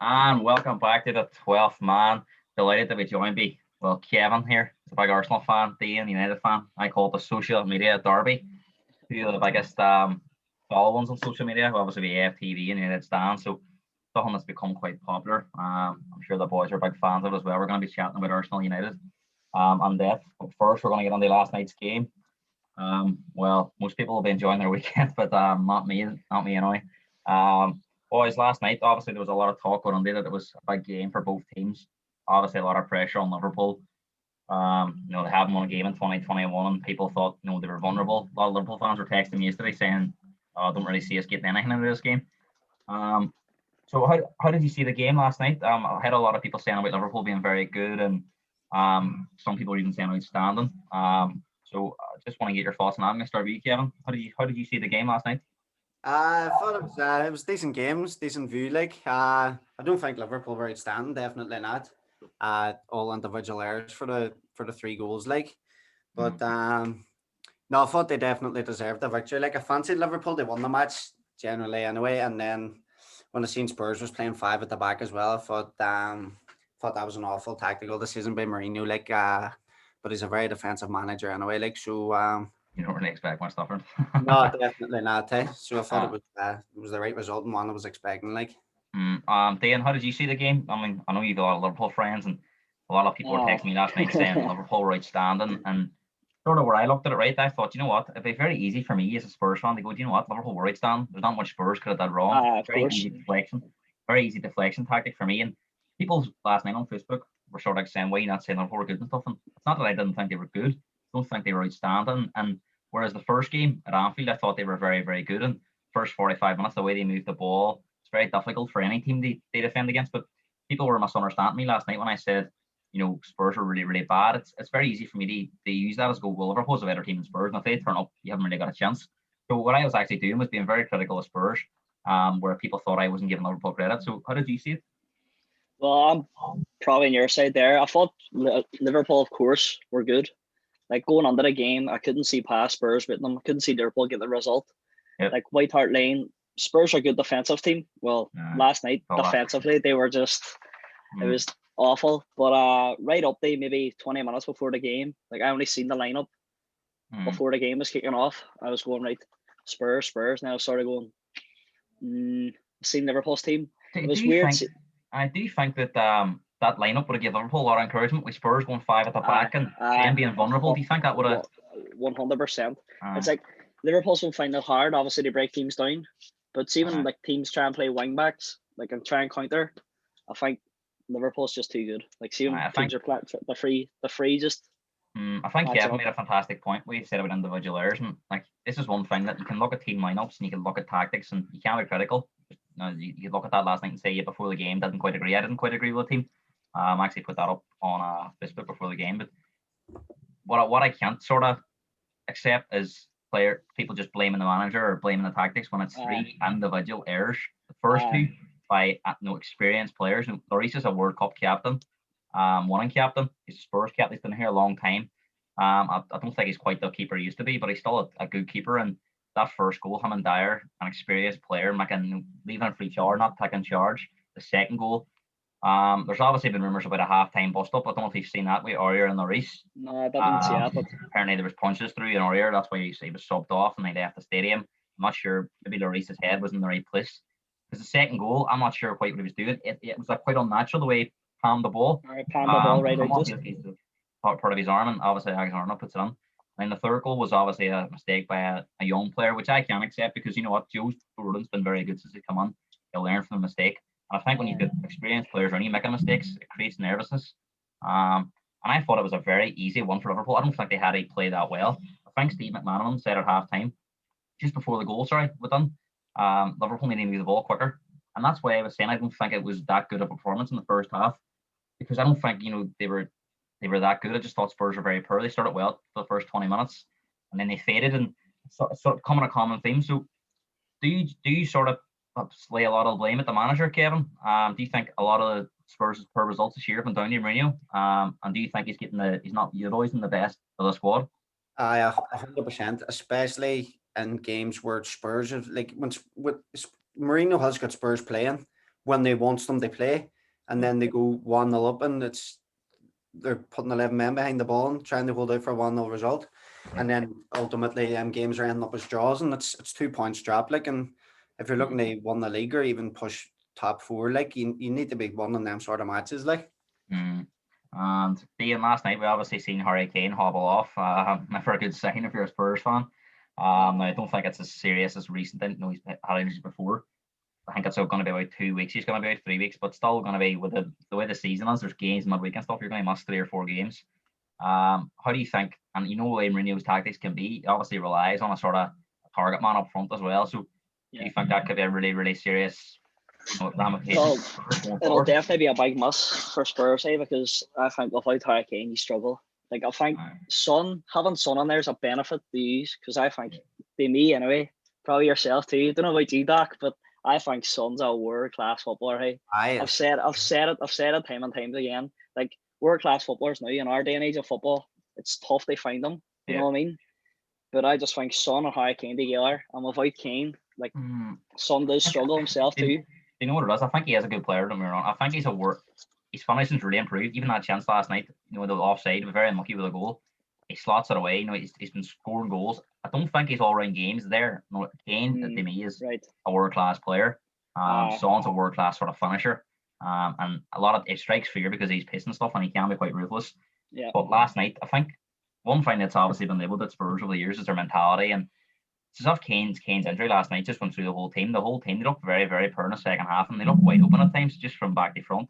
And welcome back to the 12th man. Delighted to be joined by, well, Kevin here. He's a big Arsenal fan, Dian, United fan. I call it the social media derby. Two of the biggest followings on social media, who obviously be AFTV and United Stand. So something that's become quite popular. I'm sure the boys are big fans of it as well. We're going to be chatting about Arsenal United and that. But first, we're going to get on the last night's game. Well, most people will be enjoying their weekend, but not me anyway. Boys, last night obviously there was a lot of talk going on there that it was a big game for both teams. Obviously, a lot of pressure on Liverpool. They haven't won a game in 2021, and people thought they were vulnerable. A lot of Liverpool fans were texting me yesterday saying, "Oh, I don't really see us getting anything out of this game." Um, so how did you see the game last night? I had a lot of people saying about Liverpool being very good, and some people were even saying outstanding. So I just want to get your thoughts on that. I'm going to start with you, Kevin. How did you see the game last night? I thought it was decent games, decent view. I don't think Liverpool were outstanding, definitely not. All individual errors for the three goals. But Mm. no, I thought they definitely deserved the victory. I fancied Liverpool; they won the match generally anyway. And then when I seen Spurs was playing five at the back as well, I thought that was an awful tactical decision by Mourinho. But he's a very defensive manager anyway. You don't really expect much different. No, definitely not. So I thought uh, it was the right result and one I was expecting. Dan, how did you see the game? I mean, I know you've got a lot of Liverpool friends, and a lot of people were Oh, texting me last night saying Liverpool were outstanding. And sort of where I looked at it, right, I thought, you know what, it'd be very easy for me as a Spurs fan to go, do you know what, Liverpool were outstanding. There's not much Spurs could have done wrong. of course. Very easy deflection tactic for me. And people last night on Facebook were sort of like saying, why you not saying Liverpool were good and stuff? And it's not that I didn't think they were good. I don't think they were outstanding. And whereas the first game at Anfield, I thought they were very, very good. And first 45 minutes, the way they moved the ball, it's very difficult for any team they defend against. But people were misunderstanding me last night when I said, Spurs were really, really bad. It's very easy for me to use that as go, well, Liverpool's a better team than Spurs. And if they turn up, you haven't really got a chance. So what I was actually doing was being very critical of Spurs, where people thought I wasn't giving Liverpool credit. So how did you see it? Well, I'm probably on your side there. I thought Liverpool, of course, were good. Like going under the game, I couldn't see past Spurs with them. I couldn't see Liverpool get the result. Yep. Like White Hart Lane, Spurs are a good defensive team. Well, last night Well, defensively they were just it was awful. But right up there, maybe 20 minutes before the game, like I only seen the lineup before the game was kicking off. I was going right Spurs, Spurs. Now I started going. Seen Liverpool's team. It do was you weird. think? I do think that that lineup would have given Liverpool a lot of encouragement with Spurs going five at the back and them being vulnerable. Do you think that would have? 100%. It's like Liverpool's been finding it hard, obviously, to break teams down. But see when like teams try and play wing backs, like and try and counter, I think Liverpool's just too good. Like see when teams are playing the free just. I think Kevin made a fantastic point. We said about individual errors, and like this is one thing that you can look at team lineups and you can look at tactics, and you can't be critical. You could look at that last night and say, yeah, before the game, didn't quite agree. I didn't quite agree with the team. I actually put that up on Facebook before the game. But what I can't sort of accept is people just blaming the manager or blaming the tactics when it's three individual errors. The first two by experienced players. Lloris is a World Cup captain, winning captain. He's a Spurs captain. He's been here a long time. I don't think he's quite the keeper he used to be, but he's still a good keeper. And that first goal, him and Dyer, an experienced player, making leaving a free charge, not taking charge. The second goal, there's obviously been rumours about a half-time bust-up. I don't know if you've seen that with Aurier and Lloris. No, I didn't see that. But apparently there was punches through in Aurier. That's why he was subbed off and they left the stadium. I'm not sure. Maybe Lloris's head was in the right place. Because the second goal, I'm not sure quite what he was doing. It was quite unnatural the way he palmed the ball. Palmed the ball right out. Part of his arm, and obviously Alexander puts it on. And the third goal was obviously a mistake by a young player, which I can't accept because you know what, Joe Jordan's been very good since he come on. He'll learn from the mistake. And I think when you get experienced players only making mistakes, it creates nervousness. And I thought it was a very easy one for Liverpool. I don't think they had to play that well. I think Steve McManaman said at half time, just before the goal, was done, Liverpool needed to move the ball quicker. And that's why I was saying I don't think it was that good a performance in the first half. Because I don't think, they were that good. I just thought Spurs were very poor. They started well for the first 20 minutes and then they faded and sort of coming a common theme. So do you sort of lay a lot of blame at the manager, Kevin? Do you think a lot of the Spurs' poor results this year have been down to Mourinho? And do you think he's not utilizing the best of the squad? 100%, especially in games where Spurs have when with Mourinho has got Spurs playing when they wants them to play, and then they go 1-0 up, and they're putting 11 men behind the ball and trying to hold out for a 1-0 result, and then ultimately games are ending up as draws, and it's 2 points drop. Like, and if you're looking to win the league or even push top four, like you need to be winning them sort of matches, like. And Dian, last night we obviously seen Harry Kane hobble off. Never a good sign if you're a Spurs fan. I don't think it's as serious as recent. I didn't know he's had injuries before. I think it's going to be about 2 weeks. He's going to be out 3 weeks, but still going to be with the way the season is. There's games midweek and stuff. You're going to miss 3 or 4 games. How do you think? And you know what Mourinho's tactics can be. He obviously relies on a sort of target man up front as well. So do you think that could be a really, really serious ramification? Well, it'll definitely be a big miss for Spurs, because I think without Harry Kane, you struggle. Like, I think having Son on there is a benefit to use, because I think, to me anyway, probably yourself too. I don't know about you, Doc, but I think Son's a world class footballer. Hey, I've said it time and time again. Like, world class footballers now in our day and age of football, it's tough to find them. You know what I mean? But I just think Son and Harry Kane together, and without Kane, like Son does struggle himself too. You know what it is? I think he is a good player. Don't get me wrong. I think his finishing's really improved. Even that chance last night, the offside, was very unlucky with a goal. He slots it away. He's been scoring goals. I don't think his all-round games there. No, Kane to me is a world-class player. Son's a world-class sort of finisher. And a lot of it strikes fear because he's pissing stuff and he can be quite ruthless. Yeah. But last night, I think one thing that's obviously been labelled at Spurs over the years is their mentality. And it's as if Kane's injury last night just went through the whole team. The whole team, they looked very, very poor in the second half, and they looked wide open at times, just from back to front.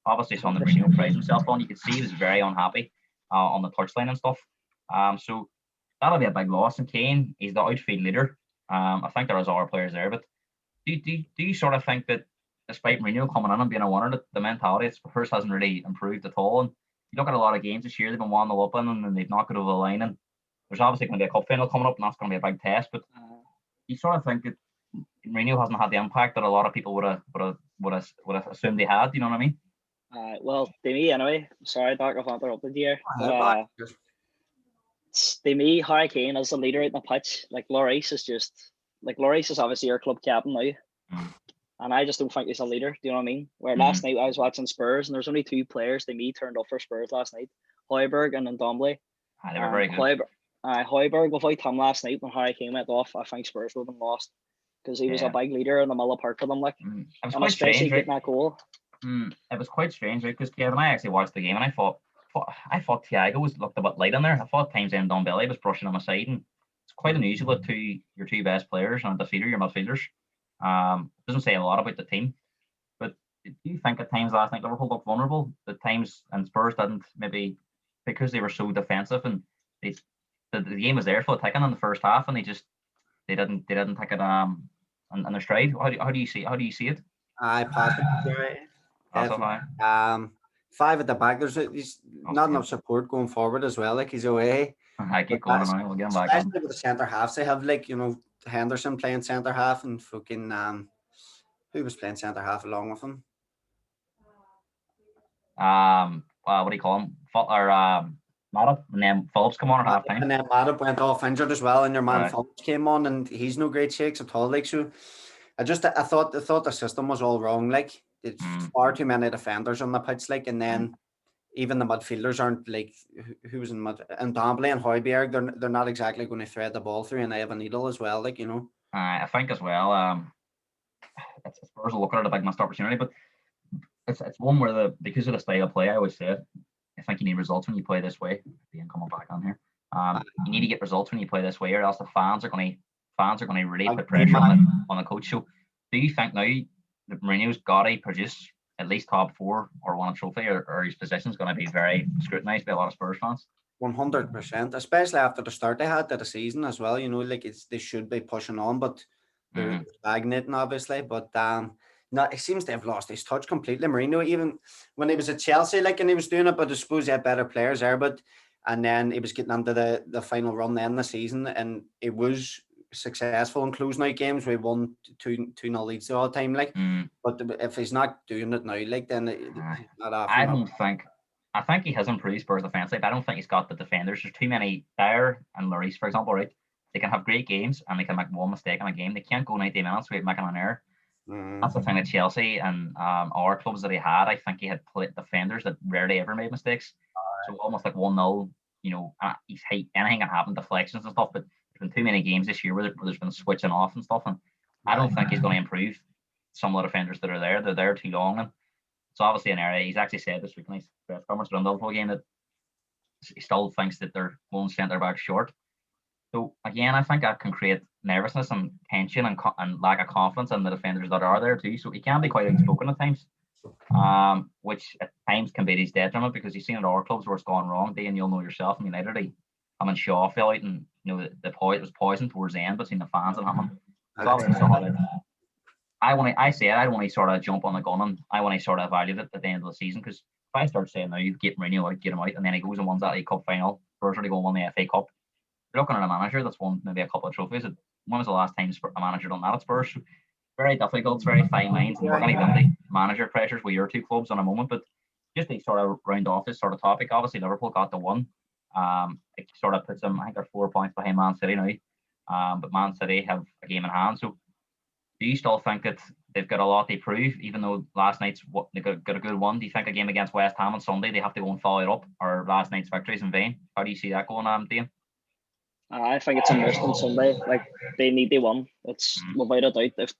Obviously, something that Mourinho prides himself on. You could see he was very unhappy on the touchline and stuff. So that'll be a big loss. And Kane, he's the outfield leader. I think there is other players there, but do you sort of think that despite Mourinho coming in and being a winner, that the mentality at Spurs hasn't really improved at all? And you look at a lot of games this year, they've been 1-0 up in, and they've not got over the line. And there's obviously going to be a cup final coming up, and that's going to be a big test. But you sort of think that Mourinho hasn't had the impact that a lot of people would have assumed he had. You know what I mean? Well, to me anyway. Sorry, Doc, if I interrupted you. To me, Harry Kane is the leader out in the pitch. Like, Lloris is obviously your club captain now, and I just don't think he's a leader. Do you know what I mean? Where last night I was watching Spurs, and there's only 2 players to me turned up for Spurs last night: Højbjerg and Ndombele. They were very good. Højbjerg, without him last night when Harry Kane went off, I think Spurs would have been lost, because he was a big leader in the middle of the park for them, like, and especially getting that goal. It was quite strange, right? Because Kevin, I actually watched the game, and I thought Thiago looked a bit light in there. I thought at times Ndombele was brushing him aside, and it's quite unusual that your two best players and a defeater, your midfielders. Doesn't say a lot about the team. But do you think at times last night Liverpool looked vulnerable? At times, and Spurs didn't, maybe because they were so defensive, and the game was there for the taking in the first half, and they didn't take it in their stride. How do you see it? Positive. Right. 5 at the back. There's not enough support going forward as well. Like, he's away. I keep going on. We'll get him back. Especially with the centre halves they have, like, Henderson playing centre half, and fucking who was playing centre half along with him? What do you call him? Matip, and then Phillips come on at half time. And then Matip went off injured as well, and your man Phillips came on, and he's no great shakes at all. Like, so I thought the system was all wrong. Like, it's far too many defenders on the pitch, like, and then even the midfielders aren't, like, who was in mid, and Ndombele and Højbjerg, they're not exactly going to thread the ball through, and they have a needle as well, like, I think as well, Spurs will look at it a big missed opportunity, but it's one where because of the style of play, I always say it, I think you need results when you play this way. Dian coming back on here. You need to get results when you play this way, or else the fans are going to really put pressure on the coach. So, do you think now that Mourinho's got to produce at least top 4 or win a trophy, or his position is going to be very scrutinised by a lot of Spurs fans? 100%, especially after the start they had to the season as well. Like, they should be pushing on, but they're stagnating, obviously. But no, it seems to have lost his touch completely. Mourinho, even when he was at Chelsea, like, and he was doing it, but I suppose he had better players there. And then he was getting into the final run then the season, and it was successful in closing out games. We won 2-0 leads all the time, like. But if he's not doing it now, like, then he's not after. I think he has improved Spurs defensively, but I don't think he's got the defenders. There's too many. Dyer and Lloris, for example, right? They can have great games and they can make one mistake in a game. They can't go 90 minutes without making an error. That's the thing with Chelsea and our clubs that he had. I think he had defenders that rarely ever made mistakes. So almost like 1-0, anything can happen, deflections and stuff. But there's been too many games this year where there's been switching off and stuff. And I don't think he's going to improve some of the defenders that are there. They're there too long. And it's obviously an area. He's actually said this week in his press conference during the Liverpool game that he still thinks that they're going centre back short. So again, I think that can create nervousness and tension and lack of confidence in the defenders that are there too. So he can be quite outspoken at times, which at times can be his detriment because you've seen at our clubs where it's gone wrong. Dian, you'll know yourself in United, and Shaw fell out, and it was poison towards the end between the fans and him. I want to sort of jump on the gun, and I want to sort of evaluate it at the end of the season, because if I start saying now you get Mourinho out, get him out, and then he goes and wins that League Cup final, Spurs are to go and win the FA Cup. You're looking at a manager that's won maybe a couple of trophies. When was the last time a manager done that at Spurs? Very difficult. It's very fine lines. And we're going to get into manager pressures with your two clubs in a moment. But just to sort of round off this sort of topic, obviously Liverpool got the one. It sort of puts them, I think they're 4 points behind Man City now. But Man City have a game in hand. So do you still think that they've got a lot to prove, even though last night's they got a good one? Do you think a game against West Ham on Sunday they have to go and follow it up, or last night's victories in vain? How do you see that going on, Dian? I think it's a must on Sunday. Like, they need to win. It's without a doubt.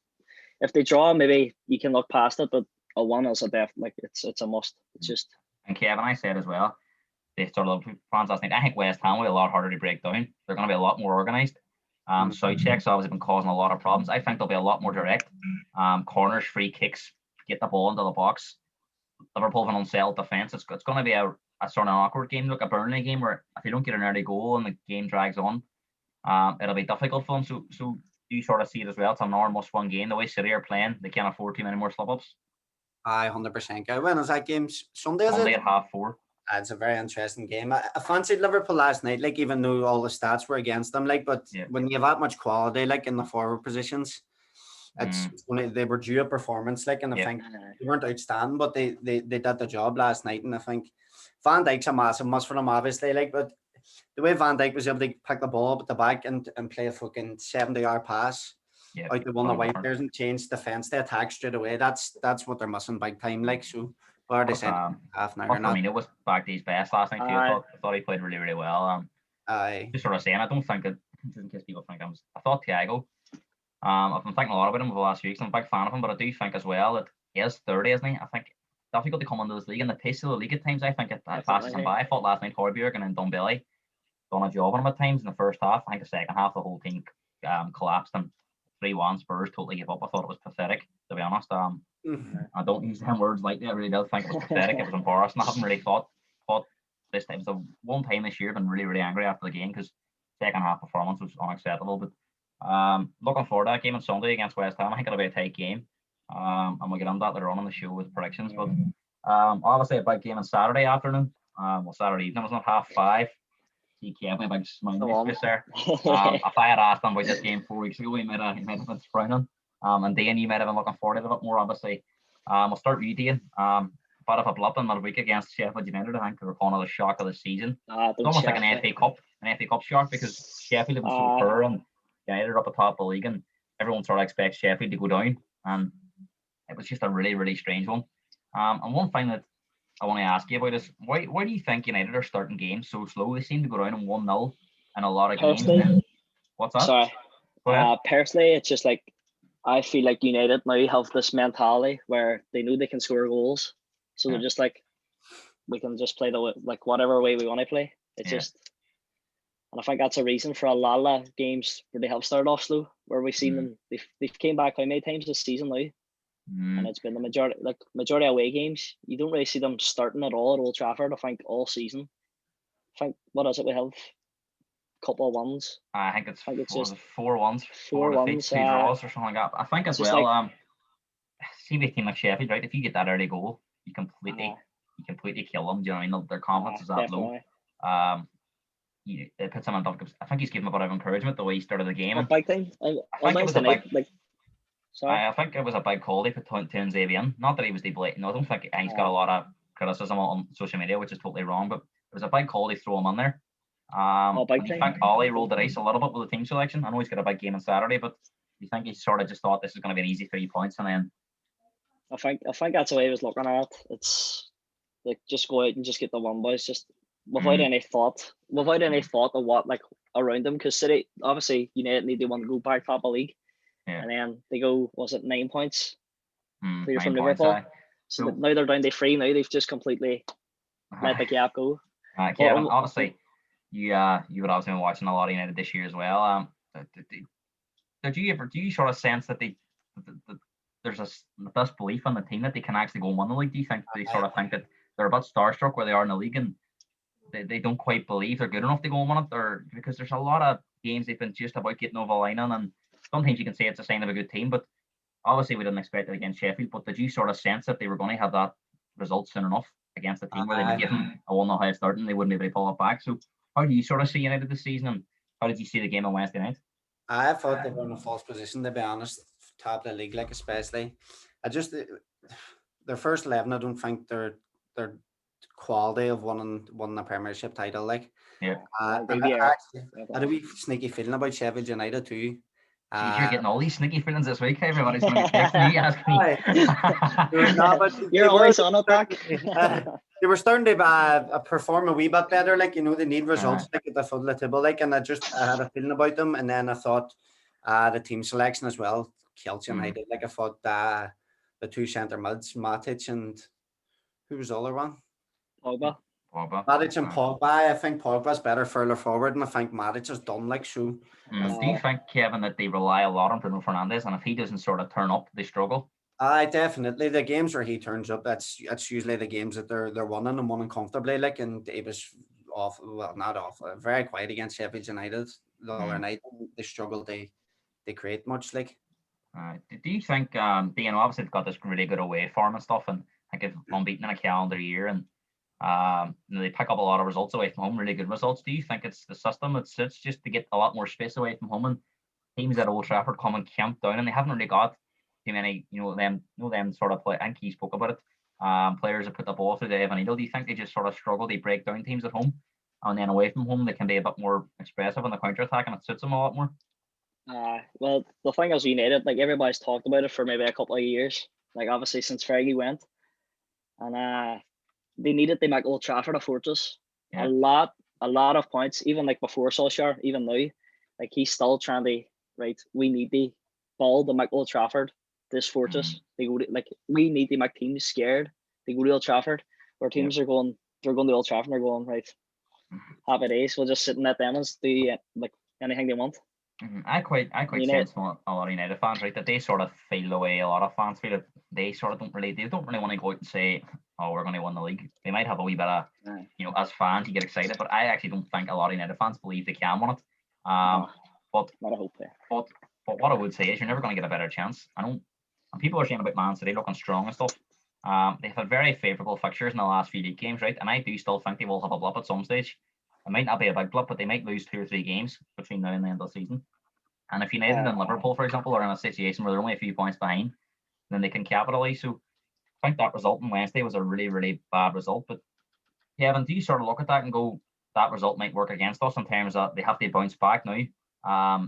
If they draw, maybe you can look past it, but a win is a it's a must. It's just. And Kevin, I said as well, they sort of fans last night. I think West Ham will be a lot harder to break down. They're going to be a lot more organised. Southcheck's obviously been causing a lot of problems. I think they'll be a lot more direct. Corners, free kicks, get the ball into the box. Liverpool have an unsettled defence. It's going to be a sort of awkward game, like a Burnley game, where if you don't get an early goal and the game drags on, it'll be difficult for them. So do you sort of see it as well? It's a normal must-win game. The way City are playing, they can't afford too many more slip-ups. 100%. When is that game? Sunday, is Sunday it? At 4:30. It's a very interesting game. I fancied Liverpool last night, like, even though all the stats were against them, like, but when you have that much quality, like, in the forward positions, they were due a performance, like, and I think they weren't outstanding, but they did the job last night. And I think Van Dijk's a massive must for them, obviously, like, but the way Van Dijk was able to pick the ball up at the back and play a fucking 70-yard pass out the one of the white players and change defence to attack straight away, that's what they're missing big time, like. So where they said half an hour. I mean, it was back to his best last night too. I thought he played really, really well. Just sort of saying, I don't think it, in case people think I thought Thiago. I've been thinking a lot about him over the last few weeks. I'm a big fan of him, but I do think as well that he is 30, isn't he? I think difficult to come into this league, and the pace of the league at times, I think it passes him by. I thought last night Højbjerg and then Dombele done a job on him at times in the first half. I think the second half the whole team collapsed and 3-1 Spurs totally gave up. I thought it was pathetic, to be honest. I don't use them words lightly. I really don't think it was pathetic. It was embarrassing. I haven't really thought this time. So one time this year I've been really, really angry after the game because second half performance was unacceptable. But looking forward to that game on Sunday against West Ham. I think it'll be a tight game. And we'll get on that later on the show with predictions. But obviously a big game on Saturday afternoon. Saturday evening. It was not 5:30. See Kevin, a big smile just there. If I had asked him about this game 4 weeks ago, he might have been frowning. And Dian, you might have been looking forward to it a bit more, obviously. We'll start with you, Dian. Bit of a blip in midweek against Sheffield United. I think they were calling it a shock of the season. It's almost like an FA Cup shock, because Sheffield have been so poor and United are up the top of the league, and everyone sort of expects Sheffield to go down. And it was just a really, really strange one. And one thing that I want to ask you about is why do you think United are starting games so slow? They seem to go down in 1-0 in a lot of games. What's that? Sorry. Personally, it's just like I feel like United now have this mentality where they know they can score goals, so they're just like, we can just play whatever way we want to play. It's just, and I think that's a reason for a lot of games where they have started off slow, where we've seen them. They've came back how many times this season now? And it's been the majority of away games. You don't really see them starting at all at Old Trafford, I think, all season. I think, what is it we have? A couple of ones. I think it's just 4 1s, 4 defeats, 2 draws or something like that. I think as well, see with a team like Sheffield, right? If you get that early goal, you completely kill them. Do you know what I mean? Their confidence is that low. It puts them on top. I think he's given a bit of encouragement the way he started the game. A big thing. I think it was a big call they put Xavi in. Not that he was blatant. I don't think he's got a lot of criticism on social media, which is totally wrong. But it was a big call they throw him in there. I think Ollie rolled the dice a little bit with the team selection. I know he's got a big game on Saturday, but you think he sort of just thought this is going to be an easy 3 points, and then I think that's the way he was looking at it. It's like just go out and just get the one, boys, just without any thought of what like around them. Because City, obviously, United need to want to go back top of league, and then they go, was it 9 points clear from Liverpool? So now they're down to 3. Now they've just completely let the gap go. Kevin, obviously, you would obviously been watching a lot of United this year as well. Do you sort of sense that there's this belief in the team that they can actually go and win the league? Do you think they sort of think that they're a bit starstruck where they are in the league and they don't quite believe they're good enough to go and win it? Or because there's a lot of games they've been just about getting over the line on, and sometimes you can say it's a sign of a good team, but obviously we didn't expect it against Sheffield. But did you sort of sense that they were going to have that result soon enough against a team where they'd be given a 1-0 head start and they wouldn't be able to pull it back? So how do you sort of see United this season, and how did you see the game on Wednesday night? I thought they were in a false position, to be honest, top of the league, like especially. Their first 11, I don't think they're quality of winning the Premiership title. Like, yeah, I had a wee sneaky feeling about Sheffield United too. Jeez, you're getting all these sneaky feelings this week. Everybody's going to be texting you, asking me. You're always on it, back. They were starting to perform a wee bit better. Like, you know, they need results like at the foot of the table. Like, and I had a feeling about them. And then I thought the team selection as well, Chelsea United. Like, I thought the 2 centre mids, Matic and who was the other one? Pogba. Matic and Pogba. I think Pogba's better further forward, and I think Matic is done. Like, so. Do you think, Kevin, that they rely a lot on Bruno Fernandes, and if he doesn't sort of turn up, they struggle? Definitely. The games where he turns up, that's usually the games that they're winning and winning comfortably. Like, and he was awful. Well, not awful. Very quiet against Sheffield United the other night. They struggled to create much. Like, do you think Dian, obviously they've got this really good away form and stuff, and I think they've unbeaten in a calendar year, and they pick up a lot of results away from home, really good results. Do you think it's the system that suits just to get a lot more space away from home, and teams at Old Trafford come and camp down, and they haven't really got too many, them sort of play. I think he spoke about it. Players that put the ball through the Evan Needle. Do you think they just sort of struggle? They break down teams at home, and then away from home they can be a bit more expressive on the counter attack, and it suits them a lot more. Well, the thing is, United, like everybody's talked about it for maybe a couple of years. Like obviously since Fergie went, and they needed to make Old Trafford a fortress. Yeah. A lot of points, even like before Solskjaer, even now, like he's still trying to we need the ball to make Old Trafford this fortress. They go to, like, we need to make teams scared. They go to Old Trafford, where teams are going. They're going to Old Trafford. And they're going right. Happy days. We'll just sit in that them and do like anything they want. I quite sense from a lot of United fans, right, that they sort of feel the way a lot of fans feel. They sort of don't really want to go out and say, "Oh, we're going to win the league." They might have a wee bit of, as fans, you get excited, but I actually don't think a lot of United fans believe they can win it. But not a hope there. But what I would say is you're never going to get a better chance. I know, and people are saying about Man City looking strong and stuff. They've had very favourable fixtures in the last few league games, right? And I do still think they will have a blip at some stage. It might not be a big blip, but they might lose 2 or 3 games between now and the end of the season. And if United and Liverpool, for example, are in a situation where they're only a few points behind, then they can capitalise. So I think that result on Wednesday was a really, really bad result. But Kevin, do you sort of look at that and go, that result might work against us in terms of they have to bounce back now?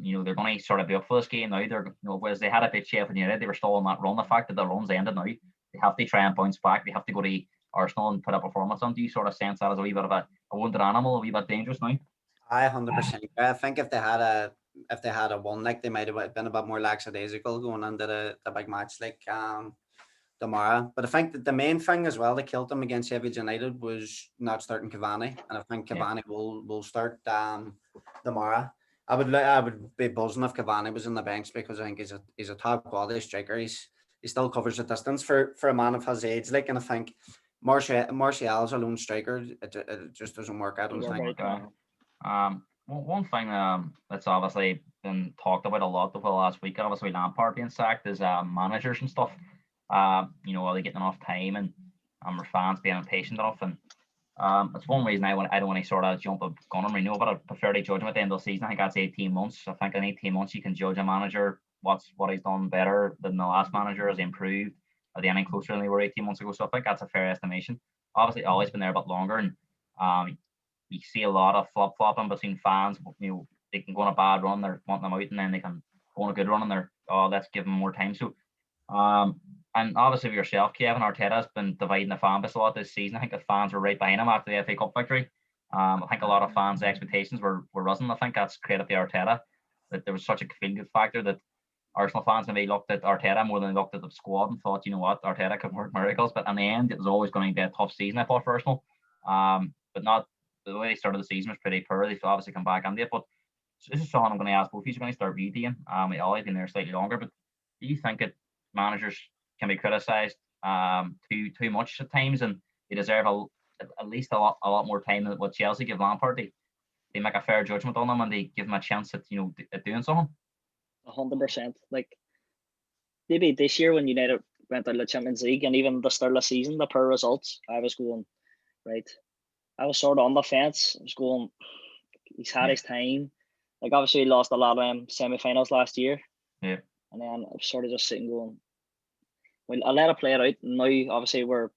They're going to sort of be up for this game now. They're, whereas they had a bit Sheffield United, they were still on that run. The fact that the run's ended now, they have to try and bounce back. They have to go to Arsenal and put a performance on. Do you sort of sense that as a wee bit of a wounded animal, a wee bit dangerous now? 100%. I think if they had a one, like, they might have been a bit more lackadaisical going into the big match like tomorrow. But I think that the main thing as well that killed them against Sheffield United was not starting Cavani, and I think Cavani will start tomorrow. I would be buzzing if Cavani was in the bench, because I think he's a top quality striker. He still covers the distance for a man of his age. Like, and I think Martial's a lone striker. It just doesn't work. I don't think. One thing that's obviously been talked about a lot over the last week, obviously Lampard being sacked, is managers and stuff. Are they getting enough time, and our fans being impatient enough? And it's one reason I don't want to sort of jump a gun on Mourinho, but I prefer to judge him at the end of the season. I think that's 18 months. I think in 18 months you can judge a manager what he's done better than the last manager, has improved, are they any closer than they were 18 months ago? So I think that's a fair estimation. Obviously, always been there a bit longer, and you see a lot of flip-flopping between fans. They can go on a bad run, they're wanting them out, and then they can go on a good run and they're oh, let's give him more time. So, and obviously with yourself, Kevin, Arteta has been dividing the fan base a lot this season. I think the fans were right behind him after the FA Cup victory. I think a lot of fans' expectations were risen. I think that's credit to Arteta, that there was such a feel-good factor that Arsenal fans maybe looked at Arteta more than they looked at the squad and thought, you know what, Arteta could work miracles. But in the end, it was always going to be a tough season, I thought, for Arsenal. But not the way they started the season was pretty poor. They've obviously come back into it. But this is something I'm going to ask both of you. Going to start with you, Dian. Ollie's been there slightly longer, but do you think that managers can be criticised too much at times, and they deserve at least a lot more time than what Chelsea give Lampard? They make a fair judgment on them and they give them a chance at at doing something. 100%. Like maybe this year when United went out of the Champions League and even the start of the season, the poor results, I was going, right. I was sort of on the fence. I was going, he's had his time. Like obviously he lost a lot of semi-finals last year. Yeah. And then I was sort of just sitting going, well, I let it play it out. And now obviously we're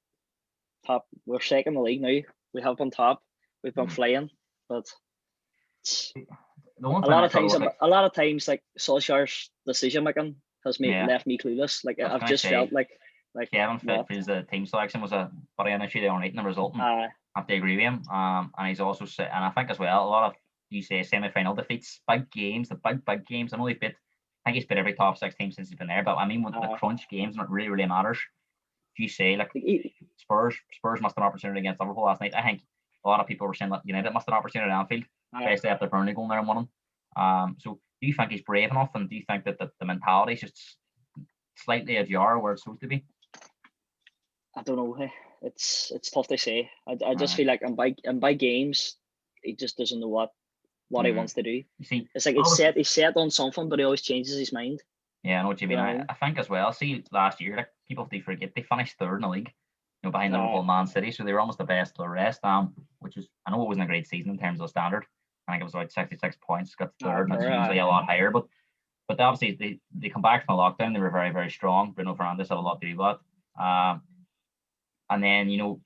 second in the league now. We have been top. We've been flying. But a lot of times like Solskjaer's decision making has left me clueless. Like I've just felt like Kevin feels the team selection was a very initially they were the result. And I have to agree with him. And he's also and I think as well a lot of you say semi-final defeats, big games, the big games. I know I think he's been every top 6 team since he's been there. But I mean, when the crunch games, when it really matters. You say like Spurs must have an opportunity against Liverpool last night. I think a lot of people were saying that United must have an opportunity at Anfield, especially after Burnley going there and winning. So do you think he's brave enough, and do you think that the mentality is just slightly ajar where it's supposed to be? I don't know. It's tough to say. I just feel like in by games, he just doesn't know what he wants to do. You see, it's like he's set on something, but he always changes his mind. Yeah, I know what you mean. I think as well. See, last year, like people do forget they finished 3rd in the league, behind Liverpool and Man City, so they were almost the best of the rest. Which is, I know it wasn't a great season in terms of standard. I think it was like 66 points, got 3rd, and it's usually a lot higher. But obviously they come back from the lockdown. They were very, very strong. Bruno Fernandes had a lot to do with that. And then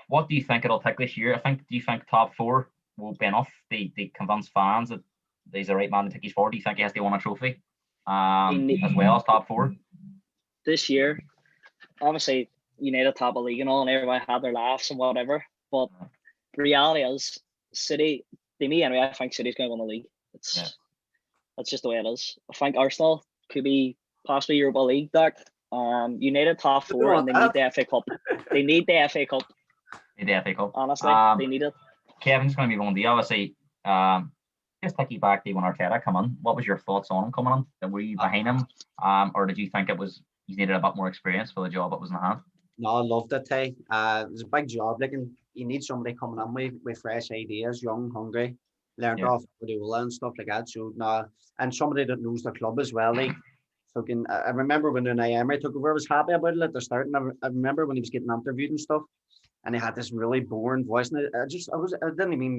what do you think it'll take this year? Do you think top 4 will be enough? They convince fans that he's the right man to take his forward. Do you think he has to win a trophy? As well as top 4 this year. Obviously, United top of league and all, and everybody had their laughs and whatever. But the reality is, City, to me anyway, I think City's going to win the league. That's just the way it is. I think Arsenal could be possibly Europa League. United top 4, and they need the FA Cup. They need the FA Cup. Honestly, they need it. Kevin's going to be one of the obviously. Just take back to when Arteta come on. What was your thoughts on him coming on? Were you behind him, or did you think he needed a bit more experience for the job that was in hand? No, I loved it. It was a big job. Like, you need somebody coming in with fresh ideas, young, hungry, learned off Guardiola and stuff like that. So and somebody that knows the club as well. Like, I remember when Emery took over, I was happy about it at the start, and I remember when he was getting interviewed and stuff. And he had this really boring voice, and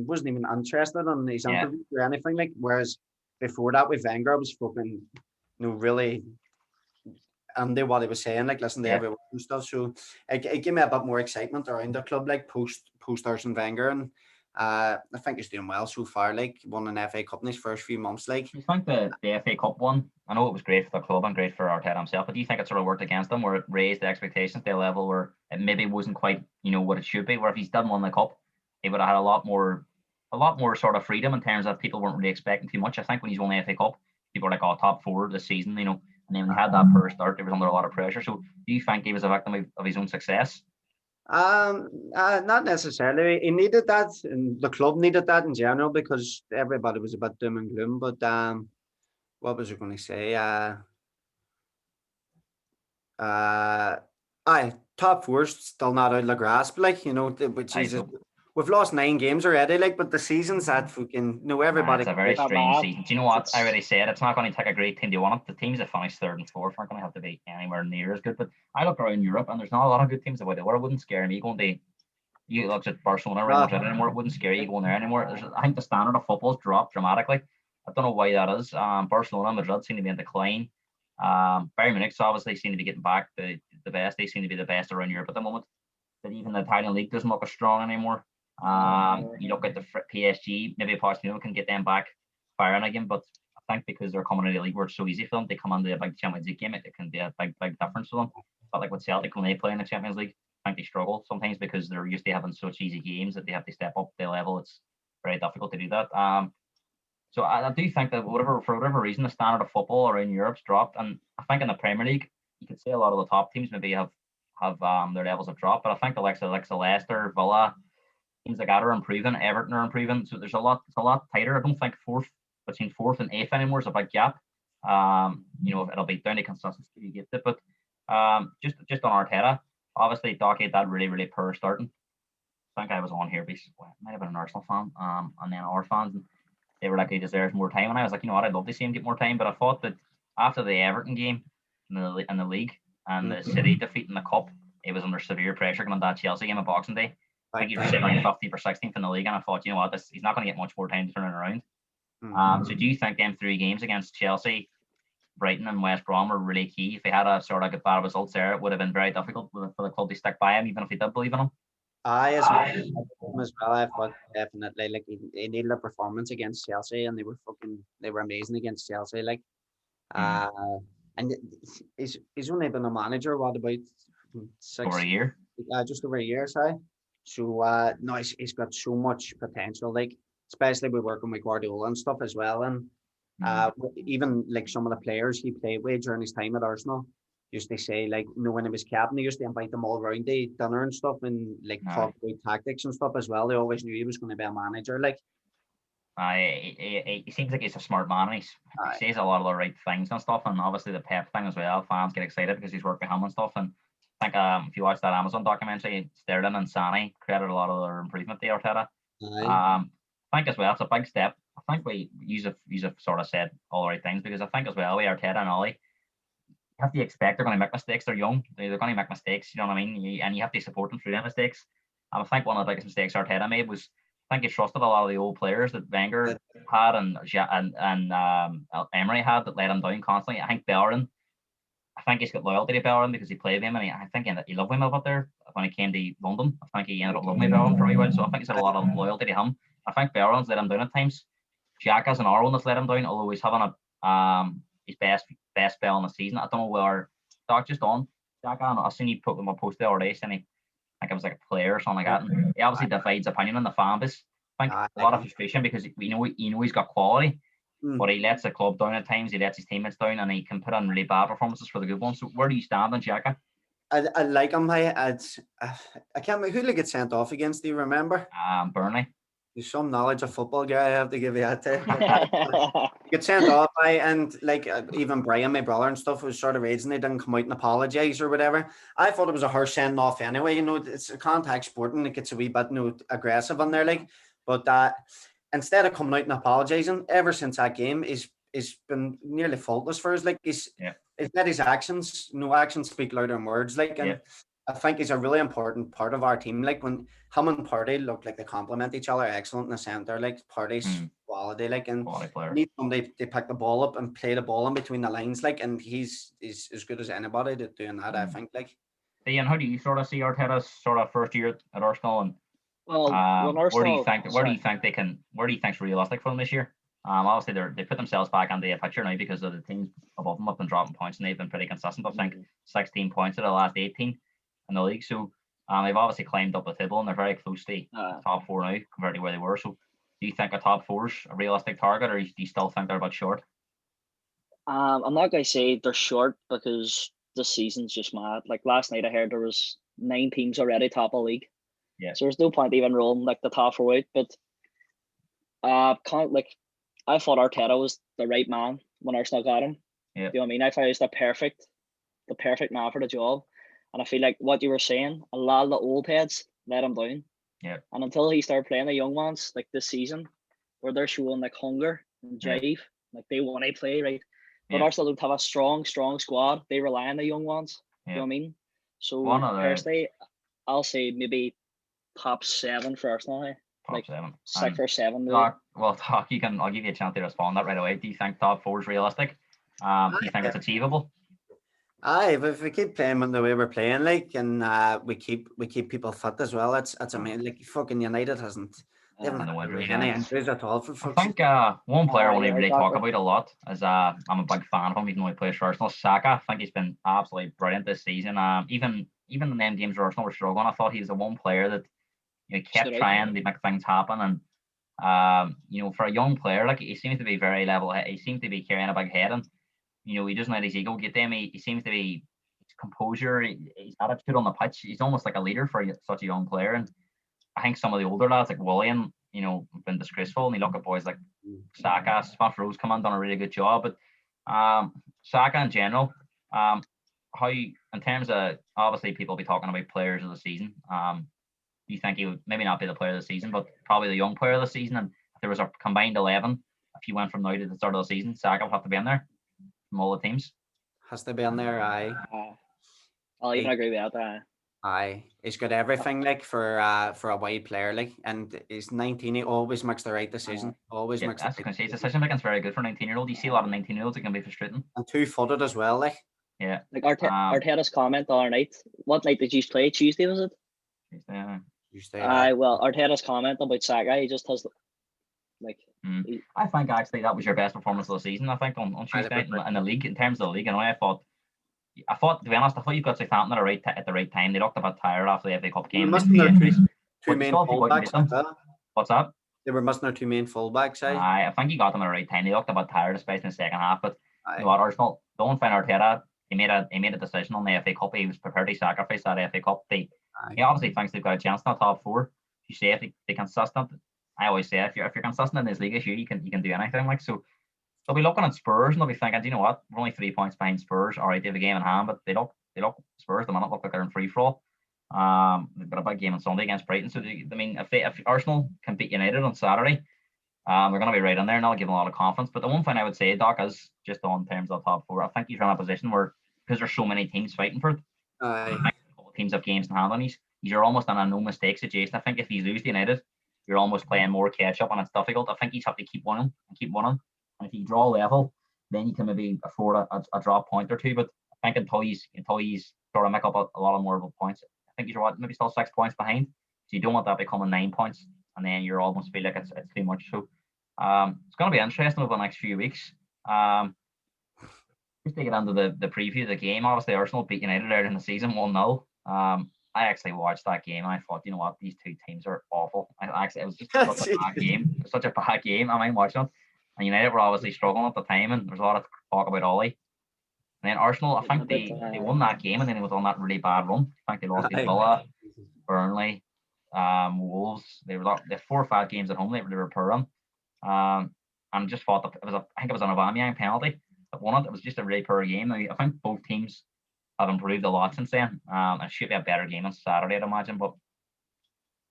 wasn't even interested in his interview or anything. Like, whereas before that with Wenger, I was fucking, really under what he was saying, like listen to everyone and stuff. So it gave me a bit more excitement around the club, like post Arsene Wenger, and I think he's doing well so far. Like, won an FA Cup in his first few months. Like, you think the FA Cup one? I know it was great for the club and great for Arteta himself, but do you think it sort of worked against them, where it raised the expectations to a level where it maybe wasn't quite, what it should be? Where if he's done won the cup, he would have had a lot more sort of freedom in terms of people weren't really expecting too much. I think when he's won the FA Cup, people were like, "Oh, top 4 this season," and then when he had that poor start, he was under a lot of pressure. So, do you think he was a victim of his own success? Not necessarily. He needed that, and the club needed that in general, because everybody was a bit doom and gloom. But what was I going to say? Top 4's still not out of the grasp. Like, which is we've lost 9 games already. Like, but the season's that fucking everybody. It's a very strange season. Do you know what? I already said it's not going to take a great team to win it. The teams that finish 3rd and 4th aren't going to have to be anywhere near as good. But I look around Europe, and there's not a lot of good teams about it. Where it wouldn't scare me going to. You look at Barcelona, Real Madrid anymore. It wouldn't scare you going there anymore. I think the standard of football's dropped dramatically. I don't know why that is. Barcelona and Madrid seem to be in decline. Bayern Munich's obviously seem to be getting back the best. They seem to be the best around Europe at the moment. But even the Italian league doesn't look as strong anymore. You look at the PSG, maybe Pochettino can get them back firing again, but I think because they're coming into the league where it's so easy for them to come into a big Champions League game, it can be a big difference for them. But like with Celtic, when they play in the Champions League, I think they struggle sometimes because they're used to having such easy games that they have to step up their level. It's very difficult to do that. So I do think that for whatever reason, the standard of football around Europe's dropped, and I think in the Premier League, you could say a lot of the top teams maybe have their levels have dropped. But I think the likes of Leicester, Villa, teams like that are improving. Everton are improving. So it's a lot tighter. I don't think between fourth and eighth anymore is a big gap. It'll be down to consistency you get it. But just on Arteta, obviously Docky had that really, really poor starting. I think I was on here because it might have been an Arsenal fan, and then our fans, and they were like, he deserves more time. And I was like, I'd love to see him get more time. But I thought that after the Everton game in the league and the City defeat in the cup, he was under severe pressure coming that Chelsea game on Boxing Day. I think he was sitting around 50th or 16th in the league, and I thought, he's not going to get much more time to turn it around. So do you think them 3 games against Chelsea, Brighton, and West Brom were really key? If they had a sort of good bad results there, it would have been very difficult for the club to stick by him, even if they did believe in him. As well, I thought definitely like he needed a performance against Chelsea, and they were amazing against Chelsea. Like, and he's only been a manager about 6 over a year. Just over a year, sorry. So no, he's got so much potential. Like, especially with working with Guardiola and stuff as well, and even like some of the players he played with during his time at Arsenal used to say, like, when he was captain, he used to invite them all around to dinner and stuff, and like talk about tactics and stuff as well. They always knew he was going to be a manager. Like, he seems like he's a smart man, and he says a lot of the right things and stuff. And obviously the Pep thing as well, fans get excited because he's worked with him and stuff. And I think if you watch that Amazon documentary, Sterling and Sane credit a lot of their improvement to Arteta. I think as well it's a big step. I think you have sort of said all the right things, because I think as well with Arteta and Ollie, you have to expect they're going to make mistakes. They're young. They're going to make mistakes. You know what I mean? And you have to support them through their mistakes. And I think one of the biggest mistakes Arteta made was, I think he trusted a lot of the old players that Wenger had and Emery had that let him down constantly. I think Bellerin, he's got loyalty to Bellerin because he played him, and I think he loved him up there when he came to London. I think he ended up loving Bellerin for a while, so I think he's had a lot of loyalty to him. I think Bellerin's let him down at times. Xhaka's another one that's let him down, although he's having his best spell in the season. I don't know where Doc just on Xhaka. I've seen you put them a post the other day saying I think it was like a player or something like that. And he obviously divides opinion in the fan base. I think a lot of frustration because he's got quality, but he lets the club down at times. He lets his teammates down, and he can put on really bad performances for the good ones. So where do you stand on Xhaka? I like him. I can't remember who they get sent off against. Do you remember? Burnley. There's some knowledge of football, guy. I have to give you that. Get sent off by, and like even Brian, my brother and stuff, was sort of raging. They didn't come out and apologise or whatever. I thought it was a harsh send off anyway. It's a contact sport, and it gets a wee bit aggressive on there, like. But instead of coming out and apologising, ever since that game, he's been nearly faultless for us. Like, he's let his actions. No actions speak louder than words. Like, and I think he's a really important part of our team. Like, when him and Party look like they complement each other, excellent in the centre. Like, Party's quality, like, and need somebody to pick the ball up and play the ball in between the lines, like, and he's as good as anybody at doing that. I think, like. Dian, how do you sort of see Arteta's sort of first year at Arsenal, and Arsenal, where do you think's realistic for them this year? Obviously they put themselves back on the picture now because of the teams above them have been dropping points, and they've been pretty consistent. I think 16 points out of the last 18 in the league. So they've obviously climbed up the table, and they're very close to top 4 now compared to where they were. So do you think a top 4's a realistic target, or do you still think they're about short? I'm not going to say they're short because the season's just mad. Like, last night I heard there was 9 teams already top of the league. Yeah. So there's no point even rolling like the top 4 out. But I thought Arteta was the right man when Arsenal got him. Yeah. You know what I mean? I thought he was the perfect man for the job. And I feel like what you were saying, a lot of the old heads let him down. Yeah. And until he started playing the young ones like this season, where they're showing like hunger and drive, like they want to play, right? But Arsenal don't have a strong squad. They rely on the young ones. You know what I mean? So personally, I'll say maybe top 7 for Arsenal. Top 7. 6 or 7. Doc, I'll give you a chance to respond that right away. Do you think top 4 is realistic? Do you think it's achievable? If we keep playing the way we're playing, like, and we keep people fit as well, it's amazing. Like, fucking United hasn't Haven't no had injuries. any Yeah. injuries at all for I fuck's think one player I want to yeah, really talk exactly. about a lot is I'm a big fan of him, even though he plays for Arsenal. Saka. I think he's been absolutely brilliant this season. Even in them games where Arsenal were struggling, I thought he was the one player that kept Stood out. trying to make things happen. And for a young player, like he seems to be very level. He seems to be carrying a big head, and he doesn't let his ego get them. He seems to be his composure, his attitude on the pitch. He's almost like a leader for such a young player. And I think some of the older lads like William, have been disgraceful. And you look at boys like Saka, Smith Rowe's come on, done a really good job. But Saka in general, how in terms of obviously people will be talking about players of the season. Do you think he would maybe not be the player of the season, but probably the young player of the season? And if there was a combined 11, if you went from now to the start of the season, Saka would have to be in there from all the teams. has to be in there. Aye, I'll even agree with that. aye. He's got everything like for a wide player, like, and he's 19. He always makes the right decision. Always Yeah, makes. that's The going right to say decision. decision making is very good for 19-year-old. You see a lot of 19-year-olds that can be frustrating. And 2-footed as well, like. Yeah. Like Arteta's comment the other night. What night did you play? Tuesday, was it? Tuesday. Well, Arteta's comment about Saka, he just has like. I think actually that was your best performance of the season. I think on Tuesday night in the league, in terms of the league. And I thought to be honest, I thought you got Southampton at the right time. They looked a bit tired after the FA Cup game. They were missing their two main fullbacks as well. What's that? They were missing their two main fullbacks. I think you got them at the right time. They looked a bit tired, especially in the second half. But you know what, Arsenal, don't find Arteta. He made a decision on the FA Cup. He was prepared to sacrifice that FA Cup. He obviously thinks they've got a chance in the top four. You say if they're consistent, I always say if you're consistent in this league this year, you can do anything. Like, so they'll be looking at Spurs and they'll be thinking, do you know what? We're only 3 points behind Spurs. All right, they have a game in hand, but they look Spurs at the minute look like they're in free for all. They've got a big game on Sunday against Brighton. So I mean, if Arsenal can beat United on Saturday, they're going to be right in there, and that'll give them a lot of confidence. But the one thing I would say, Doc, is just on terms of the top four, I think he's in a position where, because there's so many teams fighting for it, I think a couple of teams have games in hand on you're almost in a no mistake situation. I think if you lose to United, you're almost playing more catch up, and it's difficult. I think he's have to keep winning. And if you draw level, then you can maybe afford a drop point or two. But I think until he's sort of make up a lot of more points, I think he's maybe still 6 points behind. So you don't want that becoming 9 points, and then you're almost feel like it's too much. So it's going to be interesting over the next few weeks. Just to get into the preview of the game, obviously Arsenal beat United earlier in the season 1-0. I actually watched that game and I thought, you know what, these two teams are awful. It was just such a bad game. It was such a bad game. I mind watching it. And United were obviously struggling at the time, and there was a lot of talk about Ollie. And then Arsenal, I think they won that game, and then it was on that really bad run. I think they lost to Villa, Burnley, Wolves. They had 4 or 5 games at home. They were poor run. And just thought that I think it was an Aubameyang penalty that won it. It was just a really poor game. I think both teams have improved a lot since then. It should be a better game on Saturday, I'd imagine. But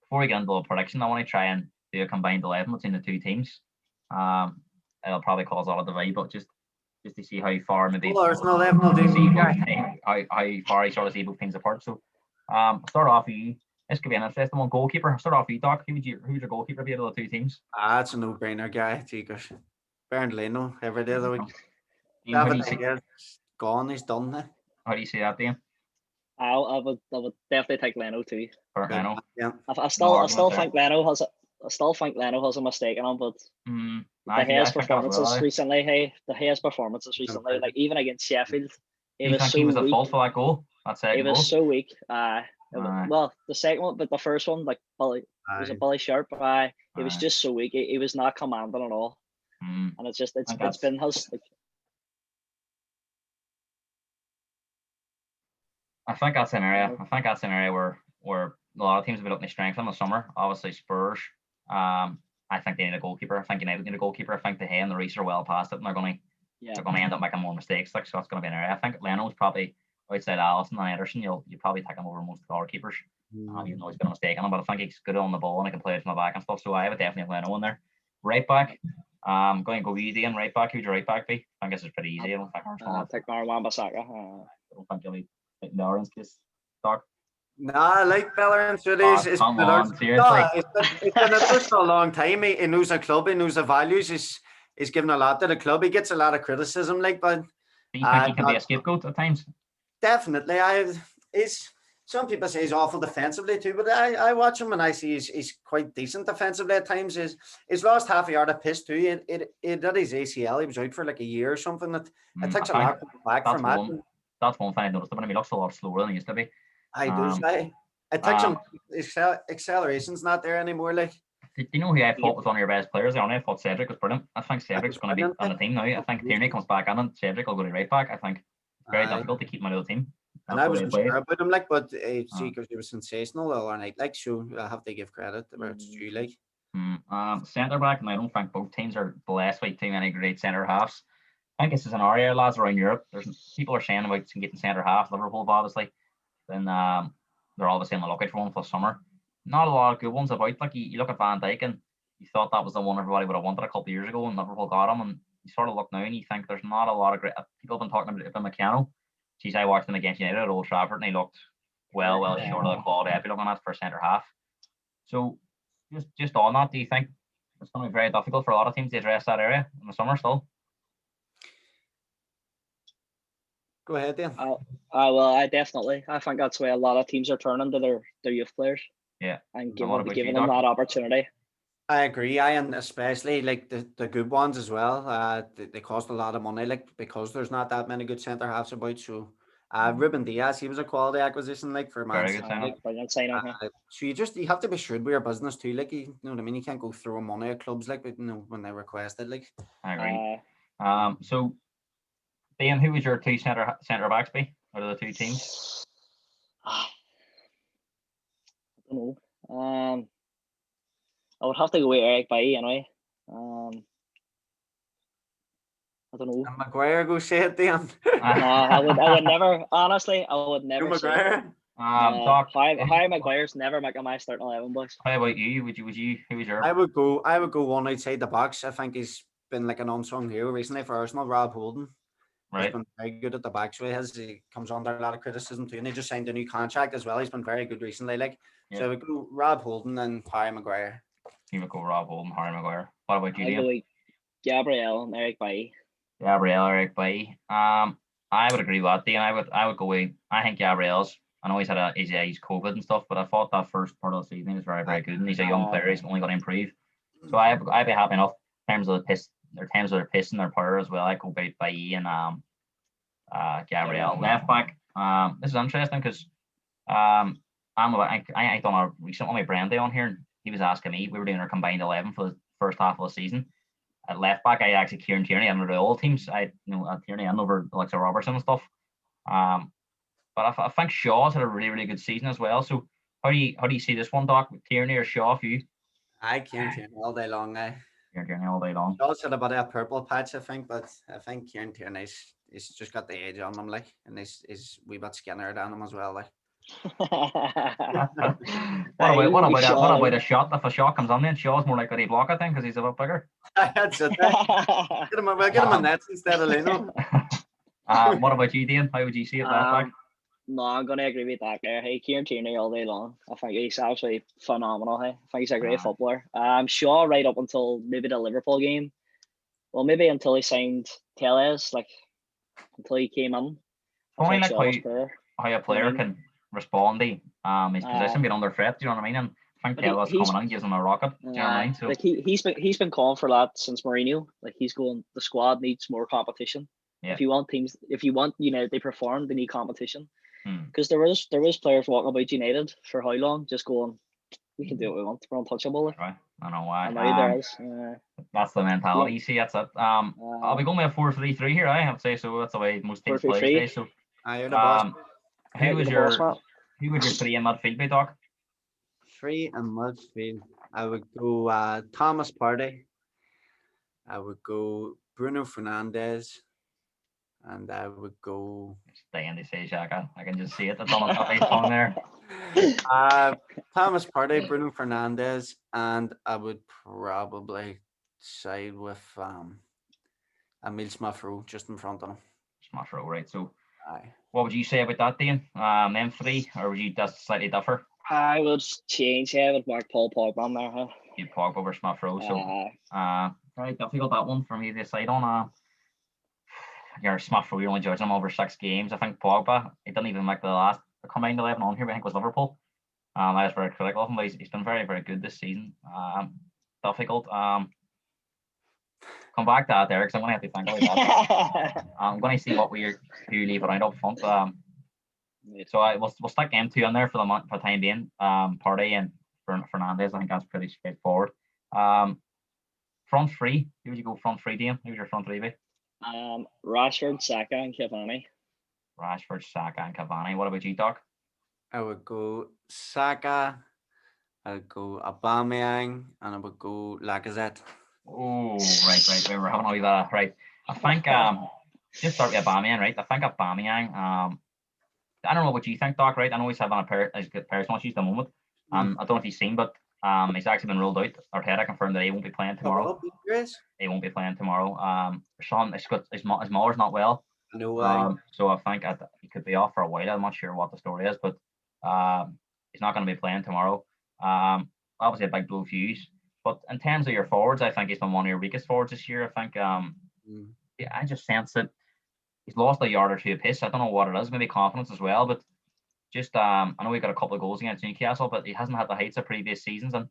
before we get into the prediction, I want to try and do a combined 11 between the two teams. It'll probably cause a lot of divide, but just to see how far maybe Arsenal 11 will do. How far you sort of see both teams apart. So start off with you. This could be an interesting one. Goalkeeper. Start off with you, Doc. Who's your goalkeeper be out of the two teams? It's a no-brainer, guy. Jeekers. Bernd Leno every day of the week. David gone. He's done now. How do you see that, Dan? I would definitely take Leno too. Leno. Yeah. I still think Leno has a mistake in him, but the Hayes performances recently, like even against Sheffield, he was at fault for that goal? He was so weak. Well, the second one, but the first one, like Billy, was a Billy Sharp. He was just so weak. He was not commanding at all, and it's been his. I think that's an area where a lot of teams have been looking to strengthen in the summer. Obviously Spurs. I think they need a goalkeeper. I think United need a goalkeeper. I think De Gea and the Reece are well past it, and they're going to end up making more mistakes. Like, so that's going to be an area. I think Leno's probably outside Alisson and Ederson. You probably take him over most goalkeepers. Even though he's been a mistake on him, but I think he's good on the ball and he can play it from the back and stuff. So I would definitely have Leno in there. Right back. Going to go easy and right back. Who'd your right back be? I think this is pretty easy. I don't think Arsenal. Take Wan-Bissaka. I don't think you'll be taking Lawrence case. Doc. Nah, I like Bellerin. Seriously. Come on, seriously. No, it's been at this for a long time. He knows a club. He knows the values. He's given a lot to the club. He gets a lot of criticism, like, but do you think he can be a scapegoat at times? Definitely. He's some people say he's awful defensively too, but I watch him and I see he's quite decent defensively at times. He's lost half a yard of piss too. It did his ACL. He was out for like a year or something. It takes a lot to come back from that. That's one thing I noticed about him. He looks a lot slower than he used to be. I do say. It takes him. Acceleration's not there anymore. Like, do you know who I thought was one of your best players? I thought Cedric was brilliant. I think Cedric's going to be on the team now. I think Tierney comes back in and Cedric will go to right back. I think it's very difficult to keep him out of the team. And I wasn't sure about him, like, but see, because he was sensational all night, like, so I have to give credit where it's due, like. Centre back, and I don't think both teams are blessed with too many great centre halves. I think this is an area, lads, around Europe. There's people are saying about getting centre half. Liverpool, obviously, then they're obviously in the lookout for one for the summer. Not a lot of good ones about. Like you look at Van Dijk, and you thought that was the one everybody would have wanted a couple of years ago, and Liverpool got him. And you sort of look now, and you think there's not a lot of great people have been talking about Upamecano. Geez, I watched him against United at Old Trafford, and he looked well short of the quality I'd be looking at for centre half. So, just on that, do you think it's going to be very difficult for a lot of teams to address that area in the summer still? Go ahead, Dan. Well, I think that's why a lot of teams are turning to their youth players. Yeah, and giving them that opportunity. I agree. And especially like the good ones as well. They cost a lot of money, like, because there's not that many good centre halves about. So, Ruben Diaz, he was a quality acquisition, like, for Man City. Brilliant signing. So you have to be shrewd with your business too, like, you know what I mean. You can't go throwing money at clubs, like, when they request it, like. I agree. So, Dian, who was your two centre backs be out of the two teams? I don't know. I would have to go with Eric Bailly anyway. I don't know. And Maguire, go say it, Dan. I would never. Honestly, I would never. Maguire. Doc, Harry Maguire's never making my starting 11, boys. How about you? Who was your? I would go one outside the box. I think he's been like an unsung hero recently for Arsenal. Rob Holding. Right. He's been very good at the back, so he comes under a lot of criticism too, and he just signed a new contract as well. He's been very good recently, like. Yeah. So we go Rob Holding and Harry Maguire. You would go Rob Holding, Harry Maguire. What about you, Liam? Gabriel and Eric Bailly. Gabriel, Eric Bailly. I would agree with that, Dean. I would go with. I think Gabriel's. I know he's COVID and stuff, but I thought that first part of the season was very, very good, and he's a young player. He's only going to improve. So I'd be happy enough in terms of the piss. There are times where they're pissing their power as well. I go by Bailly and Gabriel left back. This is interesting because I done a recent one with Brandy on here, and he was asking me. We were doing our combined 11 for the first half of the season. At left back, I actually Kieran Tierney and the old teams. Tierney and over Alexa Robertson and stuff. But I think Shaw's had a really, really good season as well. So how do you see this one, Doc? With Tierney or Shaw for you? I Kieran Tierney all day long. Kieran Tierney all day long. Shaw's had a bit of a purple patch, I think, but I think Kieran Tierney's just got the edge on him, like, and he's wee bit skinnier than him as well, like. What about a shot? If a shot comes on, then Shaw's more likely to block it then because he's a bit bigger. That's it. Get him a nets instead of Leno. What about you, Dian? How would you see it left back? No, I'm gonna agree with that there. Hey, Kieran Tierney all day long. I think he's absolutely phenomenal. Hey, I think he's a great footballer. Shaw right up until maybe the Liverpool game. Well, maybe until he signed Tellez, like until he came in. Only like how a player can respond to his position being under threat. Do you know what I mean? And I think Tellez coming in gives him a rocket. Do you know what I mean? So like he's been calling for that since Mourinho. Like he's going. The squad needs more competition. Yeah. If you want United to perform, they need competition. Because there was players walking about United for how long, just going, we can do what we want. We're untouchable. Right. I know why. That's the mentality. You see, that's it. I'll be going with a 4-3-3 here. I have to say so. That's the way most teams play today. So, who was your three in midfield, by Doc? Three in midfield. I would go Thomas Partey. I would go Bruno Fernandes. And I would go. Staying to say Xhaka. I can just see it. That's on the phone there. Thomas Partey, Bruno Fernandes, and I would probably side with Emile Smith-Rowe just in front of him. Smith-Rowe, right? So, what would you say about that, Dean? Them three, or would you just slightly differ? I would change. I would mark Paul Pogba on there. Keep Pogba over Smith-Rowe. So, very difficult that one for me to decide on. Your Smith-Rowe, you're only judging him over 6 games. I think Pogba, he didn't even make the last the combined 11 on here, I think was Liverpool. I was very critical of him, but he's been very, very good this season. Difficult. Come back to that there because I'm going to have to think about that. I'm going to see who you leave around up front. So we'll stick M2 in there for the time being. Partey and Fernandez. I think that's pretty straightforward. Front three. Who would you go front three, Dian? Who's your front three be? Rashford, Saka, and Cavani. Rashford, Saka, and Cavani. What about you, Doc? I would go Saka, I would go Aubameyang, and I would go Lacazette. Oh, right. We're having a wee bit of, right. I think just start with Aubameyang, right? I think Aubameyang. I don't know what you think, Doc. Right? I know he's having a personal issues at the moment. I don't know if you've seen, but he's actually been ruled out. Arteta confirmed that he won't be playing tomorrow. He won't be playing tomorrow. Sean, his mother's not well. No. So I think he could be off for a while. I'm not sure what the story is, but he's not going to be playing tomorrow. Obviously a big blow for you. But in terms of your forwards, I think he's been one of your weakest forwards this year. I think I just sense that he's lost a yard or two of pace. I don't know what it is, maybe confidence as well. But just I know he got a couple of goals against Newcastle, but he hasn't had the heights of previous seasons. And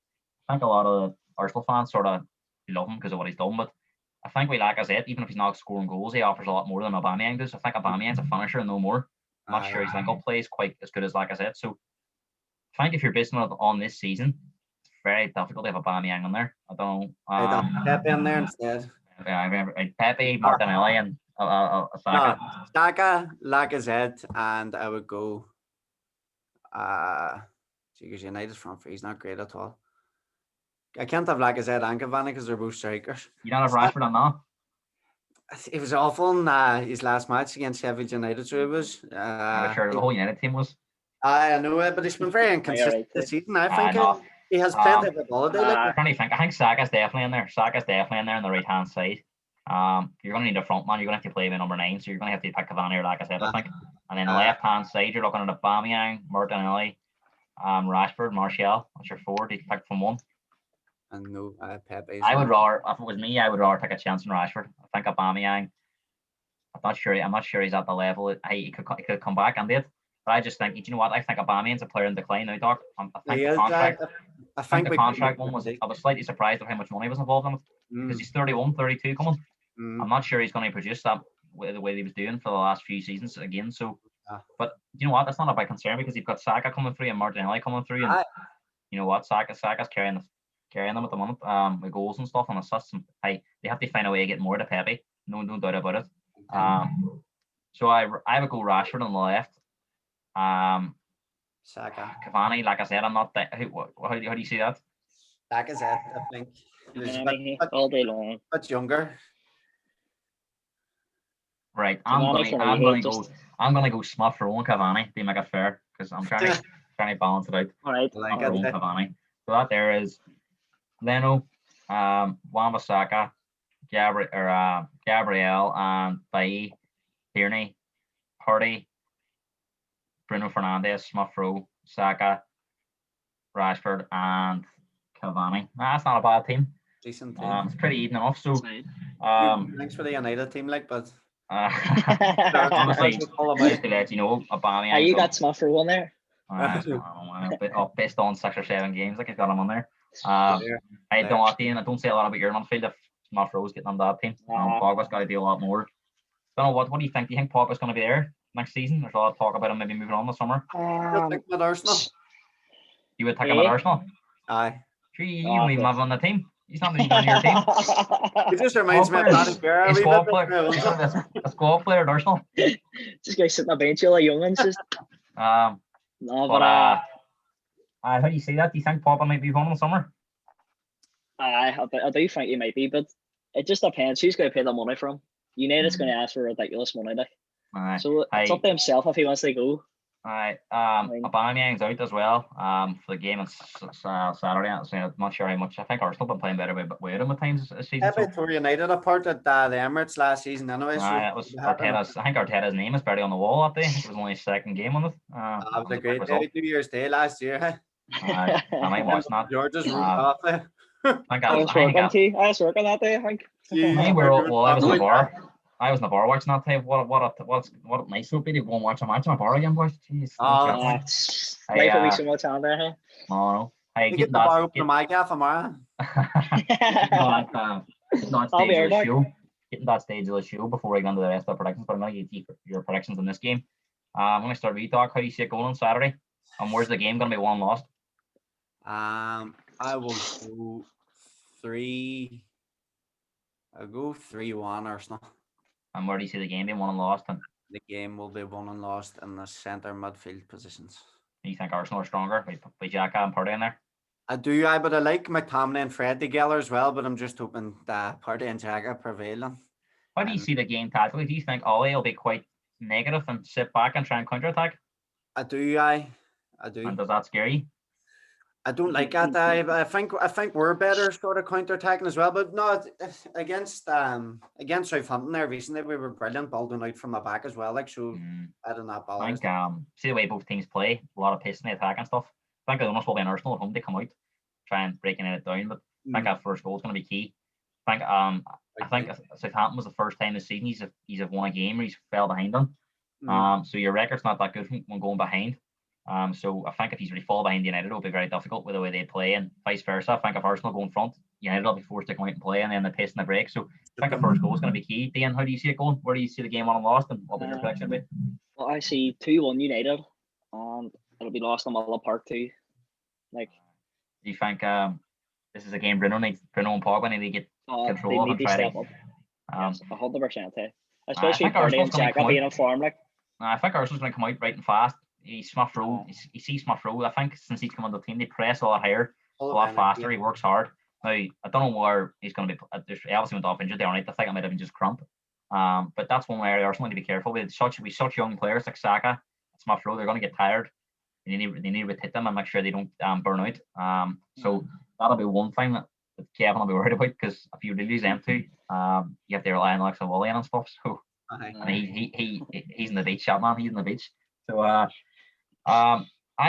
I think a lot of Arsenal fans sort of love him because of what he's done. But I think we Lacazette, even if he's not scoring goals, he offers a lot more than Aubameyang does. I think Aubameyang's a finisher and no more. I'm not sure his link-up play is quite as good as Lacazette. So I think if you're basing it on this season, it's very difficult to have Aubameyang in there. I don't know. Pepe in there instead. Yeah, I remember Pepe, Martinelli, and Saka. No, Saka, Lacazette, and I would go. Because United's front three is not great at all. I can't have Lacazette and Cavani because they're both strikers. You don't have Rashford on now? It was awful in his last match against Sheffield United, so it was. I'm sure the whole United team was. I know it, but he's been very inconsistent this season. I think he has plenty of holiday. I think Saka's definitely in there. Saka's definitely in there on the right hand side. You're going to need a front man. You're going to have to play with number 9, so you're going to have to pick Cavani or Lacazette, I think. And then the left hand side, you're looking at Aubameyang, Martinelli, Rashford, Martial. That's your forward. You can pick from one. And no, Pepe. I would rather, if it was me, I would rather take a chance on Rashford. I think Aubameyang. I'm not sure he's at the level. He could come back and did. But I just think, you know what? I think Aubameyang's a player in decline now, Doc. I think the contract one was. I was slightly surprised at how much money was involved in it because he's 31, 32 coming. I'm not sure he's going to produce that the way he was doing for the last few seasons again. So, but you know what? That's not a big concern because you've got Saka coming through and Martinelli coming through, and you know what? Saka's carrying them at the moment with goals and stuff and assists. And they have to find a way to get more to Pepe. No doubt about it. So I would go Rashford on the left. Saka. Cavani, like I said, I'm not that. How do you see that? Lacazette, I think. All day long. But younger. Right. I'm gonna go Smith Rowe and Cavani to make it fair because I'm trying to balance it out. All right. Smith Rowe and Cavani. So that there is Leno, Wan-Bissaka, Gabriel, and Bailly, Tierney, Partey, Bruno Fernandes, Smith Rowe, Saka, Rashford, and Cavani. That's not a bad team. Decent team. It's pretty even enough. So, thanks for the United team, but honestly, just to let you know, Aubameyang. You got Smith Rowe on there. Based on 6 or 7 games, like he's got him on there. I don't say a lot about your midfield if Smith Rowe's getting on that team. Pogba's got to do a lot more. Don't know what do you think? Do you think Pogba's going to be there next season? There's a lot of talk about him maybe moving on this summer. With Arsenal. You would take him at Arsenal? Aye. Sure, you don't even have him on the team. He's not even on your team. It just reminds me of Paddy Guerra. A squad player at Arsenal. Just guy sitting on the bench, all the young ones. Just. How do you see that? Do you think Pogba might be on in the summer? I do think he might be, but it just depends. Who's going to pay the money for him? United's going to ask for ridiculous money, so it's up to himself if he wants to go. Aubameyang's out as well. For the game on Saturday. I'm not sure how much. I think Arsenal been playing better with him at times this season. Pepe tore United apart at the Emirates last season, anyway. It was Arteta's. I think Arteta's name is barely on the wall that day. It was only his second game on it. It was a great day. New Year's Day last year. I might watch that. George's off there. I was working that day, I think. I was in the bar. I was in the bar watching that time. What nice it would be to go and watch a match in a bar again, boys. Jeez. Life will be so much on there, hey? No. Hey, You get getting the bar that, open to my gaff, Amara. getting that I'll be stage of here, the Doc. show. Getting that stage of the show before we go into the rest of the predictions. But I'm going to get your predictions in this game. I'm going to start with you, Doc. How do you see it going on Saturday? And where's the game going to be won lost? I will go 3. I'll go 3-1 Arsenal. And where do you see the game being won and lost? And The game will be won and lost in the centre midfield positions. you think Arsenal are stronger by Xhaka and Partey in there? I do, but I like McTominay and Fred together as well. But I'm just hoping that Partey and Xhaka prevail. How do you see the game tactically? Do you think Ole will be quite negative and sit back and try and counter-attack? I do. I do. And does that scare you? I don't like that. I think we're better sort of counter-attacking as well. But no, against Southampton there recently, we were brilliant balding out from the back as well. Like, so I don't know. I think see the way both teams play, a lot of pace in the attack and stuff. I think almost will be an Arsenal at home to come out, try and breaking it down. But I think that first goal is going to be key. I think Southampton was the first time this season he's won a game where he's fell behind them. So your record's not that good when going behind. So I think if he's really fall behind United, it'll be very difficult with the way they play, and vice versa. I think if Arsenal go in front, United will be forced to come out and play, and then the pace and the break. So I think the first goal is going to be key. Dian, how do you see it going? Where do you see the game won and lost, and what would your prediction be? Well, I see 2-1 United, and it'll be lost in Villa Park too. Like, do you think this is a game Bruno and Pogba need to get control of and try to? Yes, 100%. Especially Partey and Xhaka being in form. Like, I think Arsenal's going to come out right and fast. Smith Rowe, you see Smith Rowe. I think since he's come on the team, they press a lot higher, a lot faster. He works hard. Now I don't know where he's going to be. He obviously went off injured there. I think it might have been just cramp. But that's one area Arsenal need to be careful with. Such young players like Saka, Smith Rowe, they're going to get tired. They need to hit them and make sure they don't burn out. So that'll be one thing that Kevin will be worried about, because if you lose them two, you have to rely on Alex Willian and stuff. So and he's in the beach, shot man. He's in the beach. So I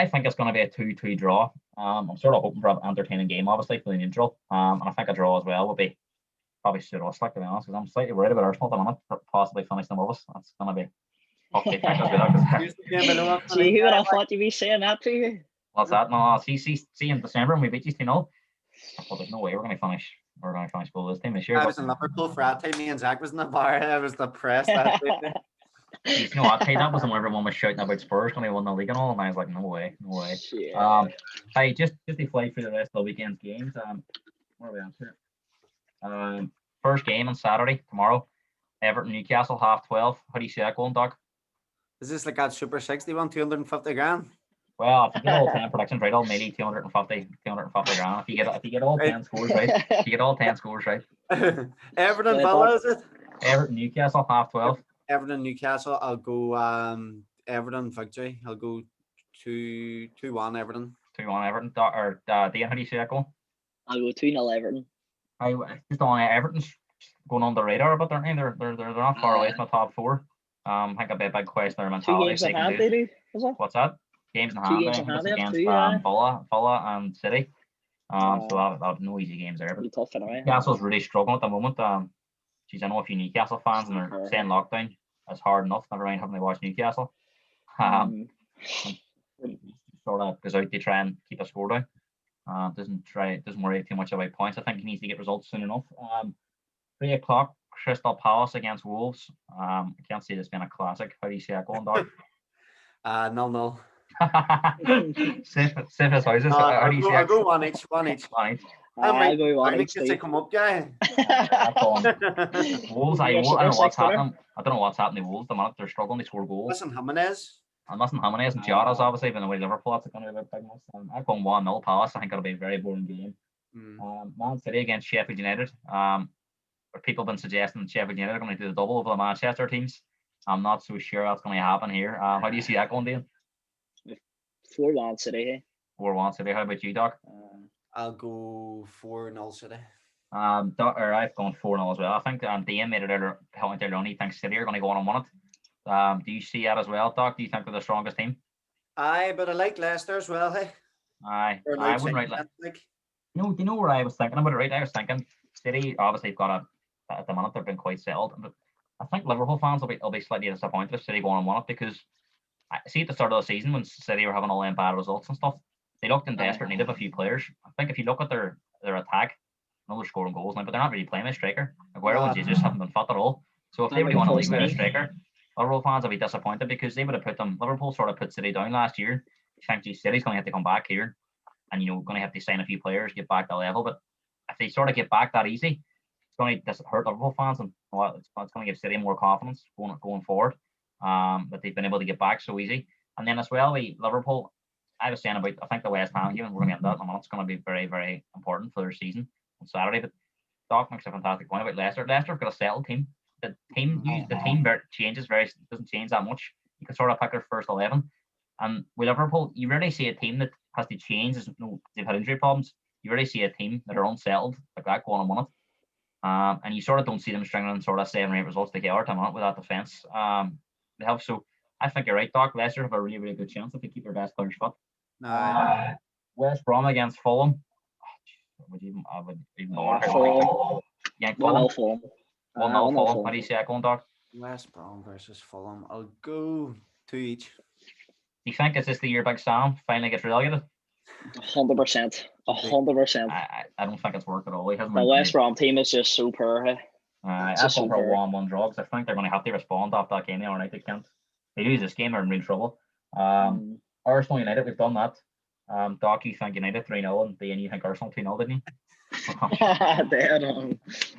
think it's going to be a 2-2 draw. I'm sort of hoping for an entertaining game, obviously, for the neutral. And I think a draw as well would be probably suit us, like, to be honest, because I'm slightly worried about Arsenal at the minute, possibly finish them above us. That's going to be tough to think as well. See, who would have thought you'd be saying that to you? What's that? No, see in December and we beat you 2-0. Well, there's no way we're going to finish. We're going to finish goal this time this year. I was in Liverpool for that time. Me and Zach was in the bar. I was depressed that day. You know what? That was when everyone was shouting about Spurs when they won the league and all, and I was like, no way. Yeah. Hey, just to fly through the rest of the weekend's games. Where are we on here? First game on Saturday tomorrow. Everton Newcastle 12:30. How do you see that going, Doc? Is this like that Super 60 250 grand? Well, if you get all 10 predictions right, I'll maybe 250 grand. If you get all 10 scores right, Everton Villa, is it? Everton Newcastle 12:30. Everton Newcastle. I'll go Everton victory. I'll go 2-1 Everton. 2-1 Everton. Or Dian, how do you see that going? I'll go 2-0 Everton. I just on Everton's going on the radar, but they're not far away from the top four. I think a big question their mentality. 2 games in hand, they do. What's that? Games in hand. 2 games in hand. Against Villa and City. So that'll have no easy games there. But tough anyway. Newcastle's really struggling at the moment. I know a few Newcastle fans and they're saying lockdown is hard enough. Never mind having to watch Newcastle. Sort of goes out to try and keep a score down. Doesn't worry too much about points. I think he needs to get results soon enough. 3 o'clock, Crystal Palace against Wolves. I can't see this being a classic. How do you see that going, Doc? 0-0. Safe as houses. How do you see I'll go one each. I'll go one each. To come up, guy. Wolves. I don't know what's happening. I don't know what's happening to Wolves. The minute they're struggling, they score goals. Listen, Jimenez and Jara's obviously been the way Liverpool. That's going to be a big miss. I've gone 1-0 Palace. I think it'll be a very boring game. Man City against Sheffield United. People have been suggesting that Sheffield United are going to do the double over the Manchester teams. I'm not so sure that's going to happen here. How do you see that going, Dean? 4-1 City. 4-1 City. How about you, Doc? I'll go 4-0 City. I've gone 4-0 as well. I think Dian made it earlier on. He thinks City are going to go on and win it. Do you see that as well, Doc? Do you think they're the strongest team? Aye, but I like Leicester as well, hey? Aye. I wouldn't write like. Do you know where I was thinking about it, right? I was thinking City obviously have got at the minute they've been quite settled. But I think Liverpool fans will be slightly disappointed if City go on and win it because I see at the start of the season when City were having all them bad results and stuff, they looked in desperate need of a few players. I think if you look at their attack, I know they're scoring goals now, but they're not really playing a striker. Aguero and Jesus haven't been fit at all. So if they really want to league without a striker, Liverpool fans will be disappointed because they would have put them. Liverpool sort of put City down last year. I think City's going to have to come back here, and going to have to sign a few players, get back to level. But if they sort of get back that easy, it's going to hurt Liverpool fans, and it's going to give City more confidence going forward. That they've been able to get back so easy. And then as well, Liverpool, I was saying about, I think the West Ham game, we're going to get that, and it's going to be very, very important for their season on Saturday. But Doc makes a fantastic point about Leicester. Leicester have got a settled team. The team changes doesn't change that much. You can sort of pick their first 11. And with Liverpool, you rarely see a team that has to change. They've had injury problems. You rarely see a team that are unsettled like that going on win it. And you sort of don't see them stringing sort of 7 or 8 results together to with that defence. They have. So I think you're right, Doc. Leicester have a really, really good chance if they keep their best players fit. West Brom against Fulham. I would even Fulham. Yeah, Fulham. 1-0 Fulham. How do you see that going, Doc? West Brom versus Fulham. I'll go 2 each. Do you think is this the year Big Sam finally gets relegated? 100%. 100%. I don't think it's worked at all. He hasn't. The West Brom team is just so poor. I hope for a 1-1 draw because I think they're going to have to respond after that game. They already can't. They lose this game, they're in real trouble. Arsenal United, we've done that. Doc, you think United 3-0, and Dian, you think Arsenal 2-0, didn't you?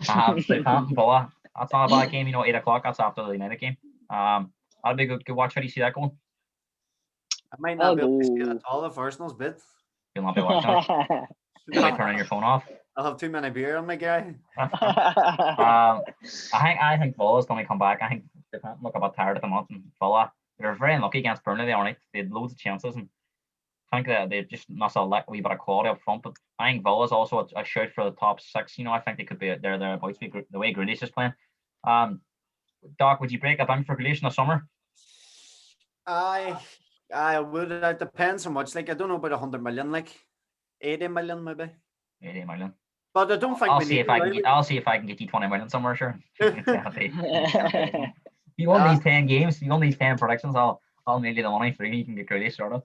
Southampton Villa. That's not a bad game. 8 o'clock. That's after the United game. That'll be a good watch. How do you see that going? I might not be able to see it at all if Arsenal's bid. You'll not be watching it. You'll be turning your phone off. I'll have too many beer on my guy. I think Villa's going to come back. I think they can't look a bit tired at the moment. And Villa, they were very unlucky against Burnley the other night. They had loads of chances, and I think that they just not so lack a wee bit of quality up front. But I think Villa's also a shout for the top 6. I think they could be thereabouts the way Grealish is playing. Doc, would you break it down for Grealish in the summer? I would. It depends on much. Like, I don't know about 100 million. Like 80 million maybe. 80 million. But I don't think I'll see if I can get you 20 million somewhere. Sure. You won these 10 games. You won these 10 predictions. I'll mail you the money for you. You can get Grealish sorted.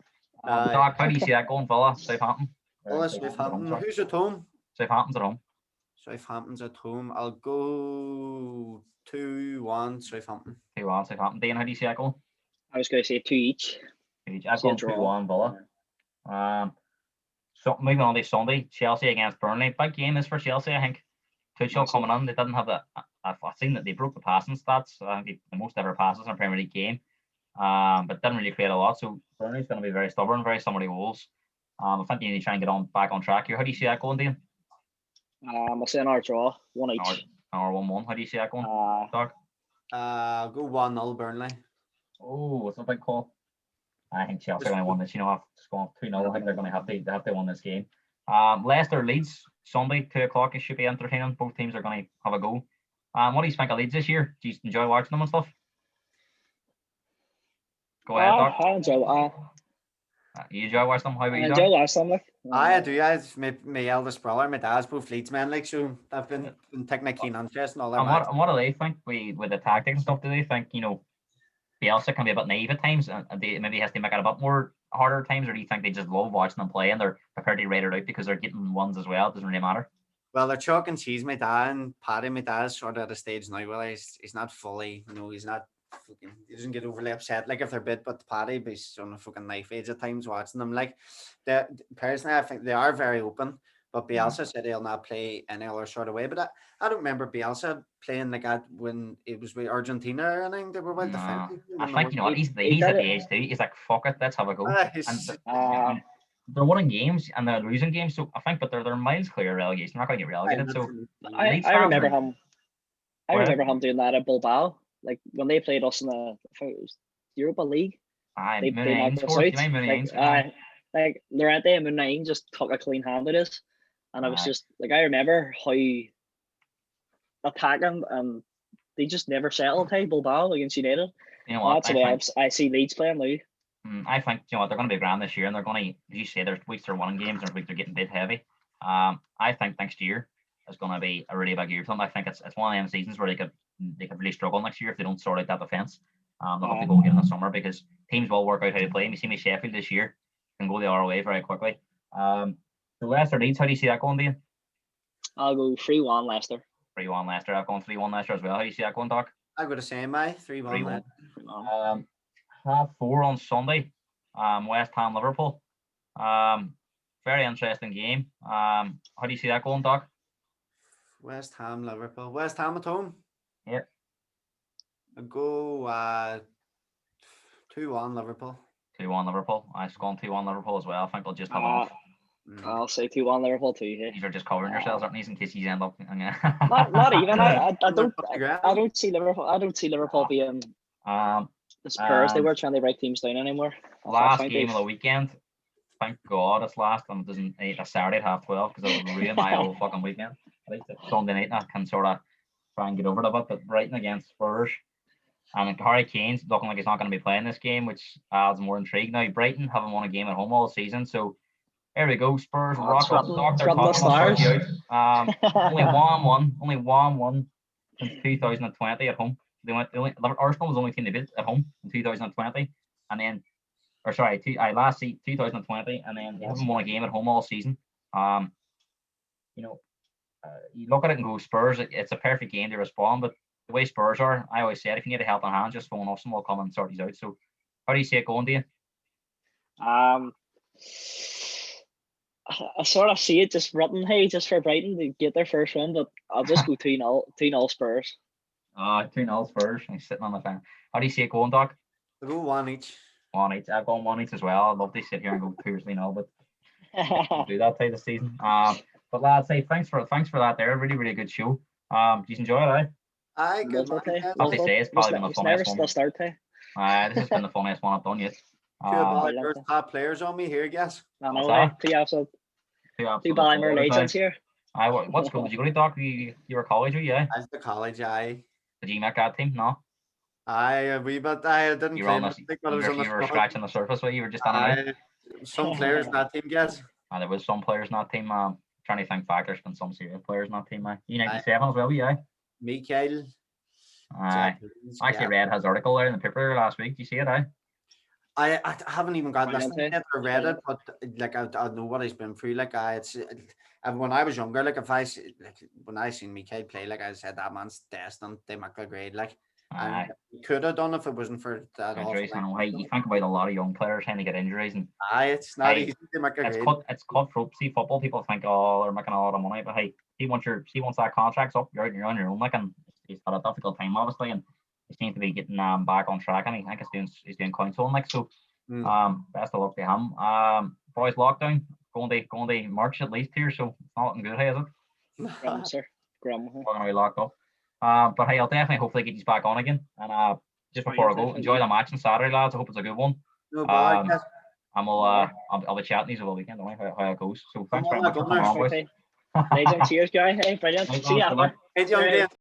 Doc, how do you see that going, Villa? Southampton. Southampton. Who's at home? Southampton's at home. Southampton's at home. I'll go 2-1 Southampton. 2-1 Southampton. Dian, how do you see that going? I was going to say 2 each. I've gone 2-1 Villa. So moving on to Sunday, Chelsea against Burnley. Big game is for Chelsea, I think. Tuchel coming in. They didn't have I've seen that they broke the passing stats. I think the most ever passes in a Premier League game. But didn't really create a lot. So Burnley's going to be very stubborn, very similar to Wolves. I think you need to try and get back on track here. How do you see that going, Dian? I'll say another draw, 1 each. Or 1-1. How do you see that going, Doc? I'll go 1-0 Burnley. Oh, it's a big call. I think Chelsea are going to win this. After scoring 2-0, I think they're going to have to win this game. Leicester Leeds Sunday 2 o'clock. It should be entertaining. Both teams are going to have a go. What do you think of Leeds this year? Do you enjoy watching them and stuff? Go ahead, Doc. I enjoy. You enjoy watching them? How about you, Doc? I enjoy watching them. I do. I have my eldest brother, my dad's both Leeds men, like, so I've been taking a keen interest in all that. And what do they think with the tactics and stuff? Do they think Bielsa can be a bit naive at times, and maybe has to make it a bit more harder at times, or do you think they just love watching them play and they're prepared to rate it out because they're getting ones as well? It doesn't really matter. Well, they're chalk and cheese. My dad and Paddy, my dad's sort of at a stage now where he's not fully, he's not fucking, he doesn't get overly upset like if they're bit, but Paddy, but he's on a fucking knife edge at times watching them. Like, personally, I think they are very open. But Bielsa said he'll not play any other sort of way. But I don't remember Bielsa playing like that when it was with Argentina or anything. They were well defended. I think he's at the age too. He's like, fuck it, let's have a go. They're winning games and they're losing games, so I think, but they're miles clear of relegation. They're not going to get relegated. So I remember him. I remember him doing that at Bilbao, like when they played us in the Europa League. They knocked us out. Like Llorente and Moonine just took a clean hand at us. And I was just like, I remember how attacking and they just never settled. Hey, Bilbao against United. You know what? That's the way I see Leeds playing now. I think they're going to be grand this year, and they're going to, as you say, there's weeks they're winning games, and there's weeks they're getting bid heavy. I think next year is going to be a really big year for them. I think it's one of them seasons where they could they could really struggle next year if they don't sort out that defence. They'll have to go again in the summer because teams will work out how to play. And we see me Sheffield this year can go the other way very quickly. So Leicester Leeds, how do you see that going, Dian? I'll go 3-1 Leicester. 3-1 Leicester. I've gone 3-1 Leicester as well. How do you see that going, Doc? I got the same, 3-1. 3-1. 4:30 on Sunday. West Ham Liverpool. Very interesting game. How do you see that going, Doc? West Ham Liverpool. West Ham at home. Yep. I'll go 2-1 Liverpool. 2-1 Liverpool. I've gone 2-1 Liverpool as well. I think they'll just have enough. I'll say 2-1 Liverpool too. Yeah. These are just covering yourselves, aren't these, in case you end up. Not even. I don't see Liverpool. I don't see Liverpool being the Spurs. They were trying to break teams down anymore. Last game of the weekend. Thank God it's last and it doesn't a Saturday at 12:30 because it would ruin my whole fucking weekend. At least it's Sunday night I can sort of try and get over it a bit. But Brighton against Spurs. And Harry Kane's looking like he's not going to be playing this game, which adds more intrigue. Now Brighton haven't won a game at home all season, so here we go. Spurs rock up, only 1-1 since 2020 at home. Arsenal was the only team they beat at home in 2020, and then, last season 2020, and then they haven't won a game at home all season. You look at it and go Spurs. It's a perfect game to respond, but the way Spurs are, I always said if you need a helping hand, just phone off, someone will come and sort these out. So, how do you see it going, Dian? I sort of see it just rotten, just for Brighton to get their first win, but I'll just go 2-0 Spurs. 2-0 Spurs. He's sitting on the fence. How do you see it going, Doc? I'll go 1 each. 1 each. I've gone 1 each as well. I'd love to sit here and go 2-0, but do that type of season. But lads, thanks for that there. Really, really good show. Do you enjoy it, eh? Aye, good. I have to say, it's probably been the funniest one. This has been the funniest one I've done yet. There's top players on me here, guess. I know, two Ballymore legends here. What school did you go to, Doc? You were college, were you? I was the college, aye. Did you make that team? No? Aye, a wee bit. I didn't play. You were scratching the surface, you were just on some players in that team, guess. There was some players in that team. Trying to think back, there's been some serious players in that team. U97 as well, yeah. Mikael. I actually read his article there in the paper last week. Do you see it, I haven't even got listened yet or read it, but like I know what he's been through. Like when I was younger, when I seen Mikael play, like I said, that man's destined to make a grade. And he could have done if it wasn't for that. Injuries, you think about a lot of young players trying to get injuries, and it's not easy to make a grade. It's cutthroat. See, football people think, they're making a lot of money, but hey, once that contract's up, you're on your own. And he's had a difficult time, obviously, and he seems to be getting back on track, and I think he's doing counseling so. Best of luck to him. Boys, lockdown going to March at least here, so it's not looking good, hey, is it? Grum, sir. Grum. We're going to be locked up. But hey, I'll definitely hopefully get you back on again. And just before I go, enjoy the match on Saturday, lads. I hope it's a good one. No bad. And I'll be chatting these all weekend, don't know how it goes. So thanks very much for coming on, boys. Legend, cheers, guy. Hey, brilliant. See you. Hey, John.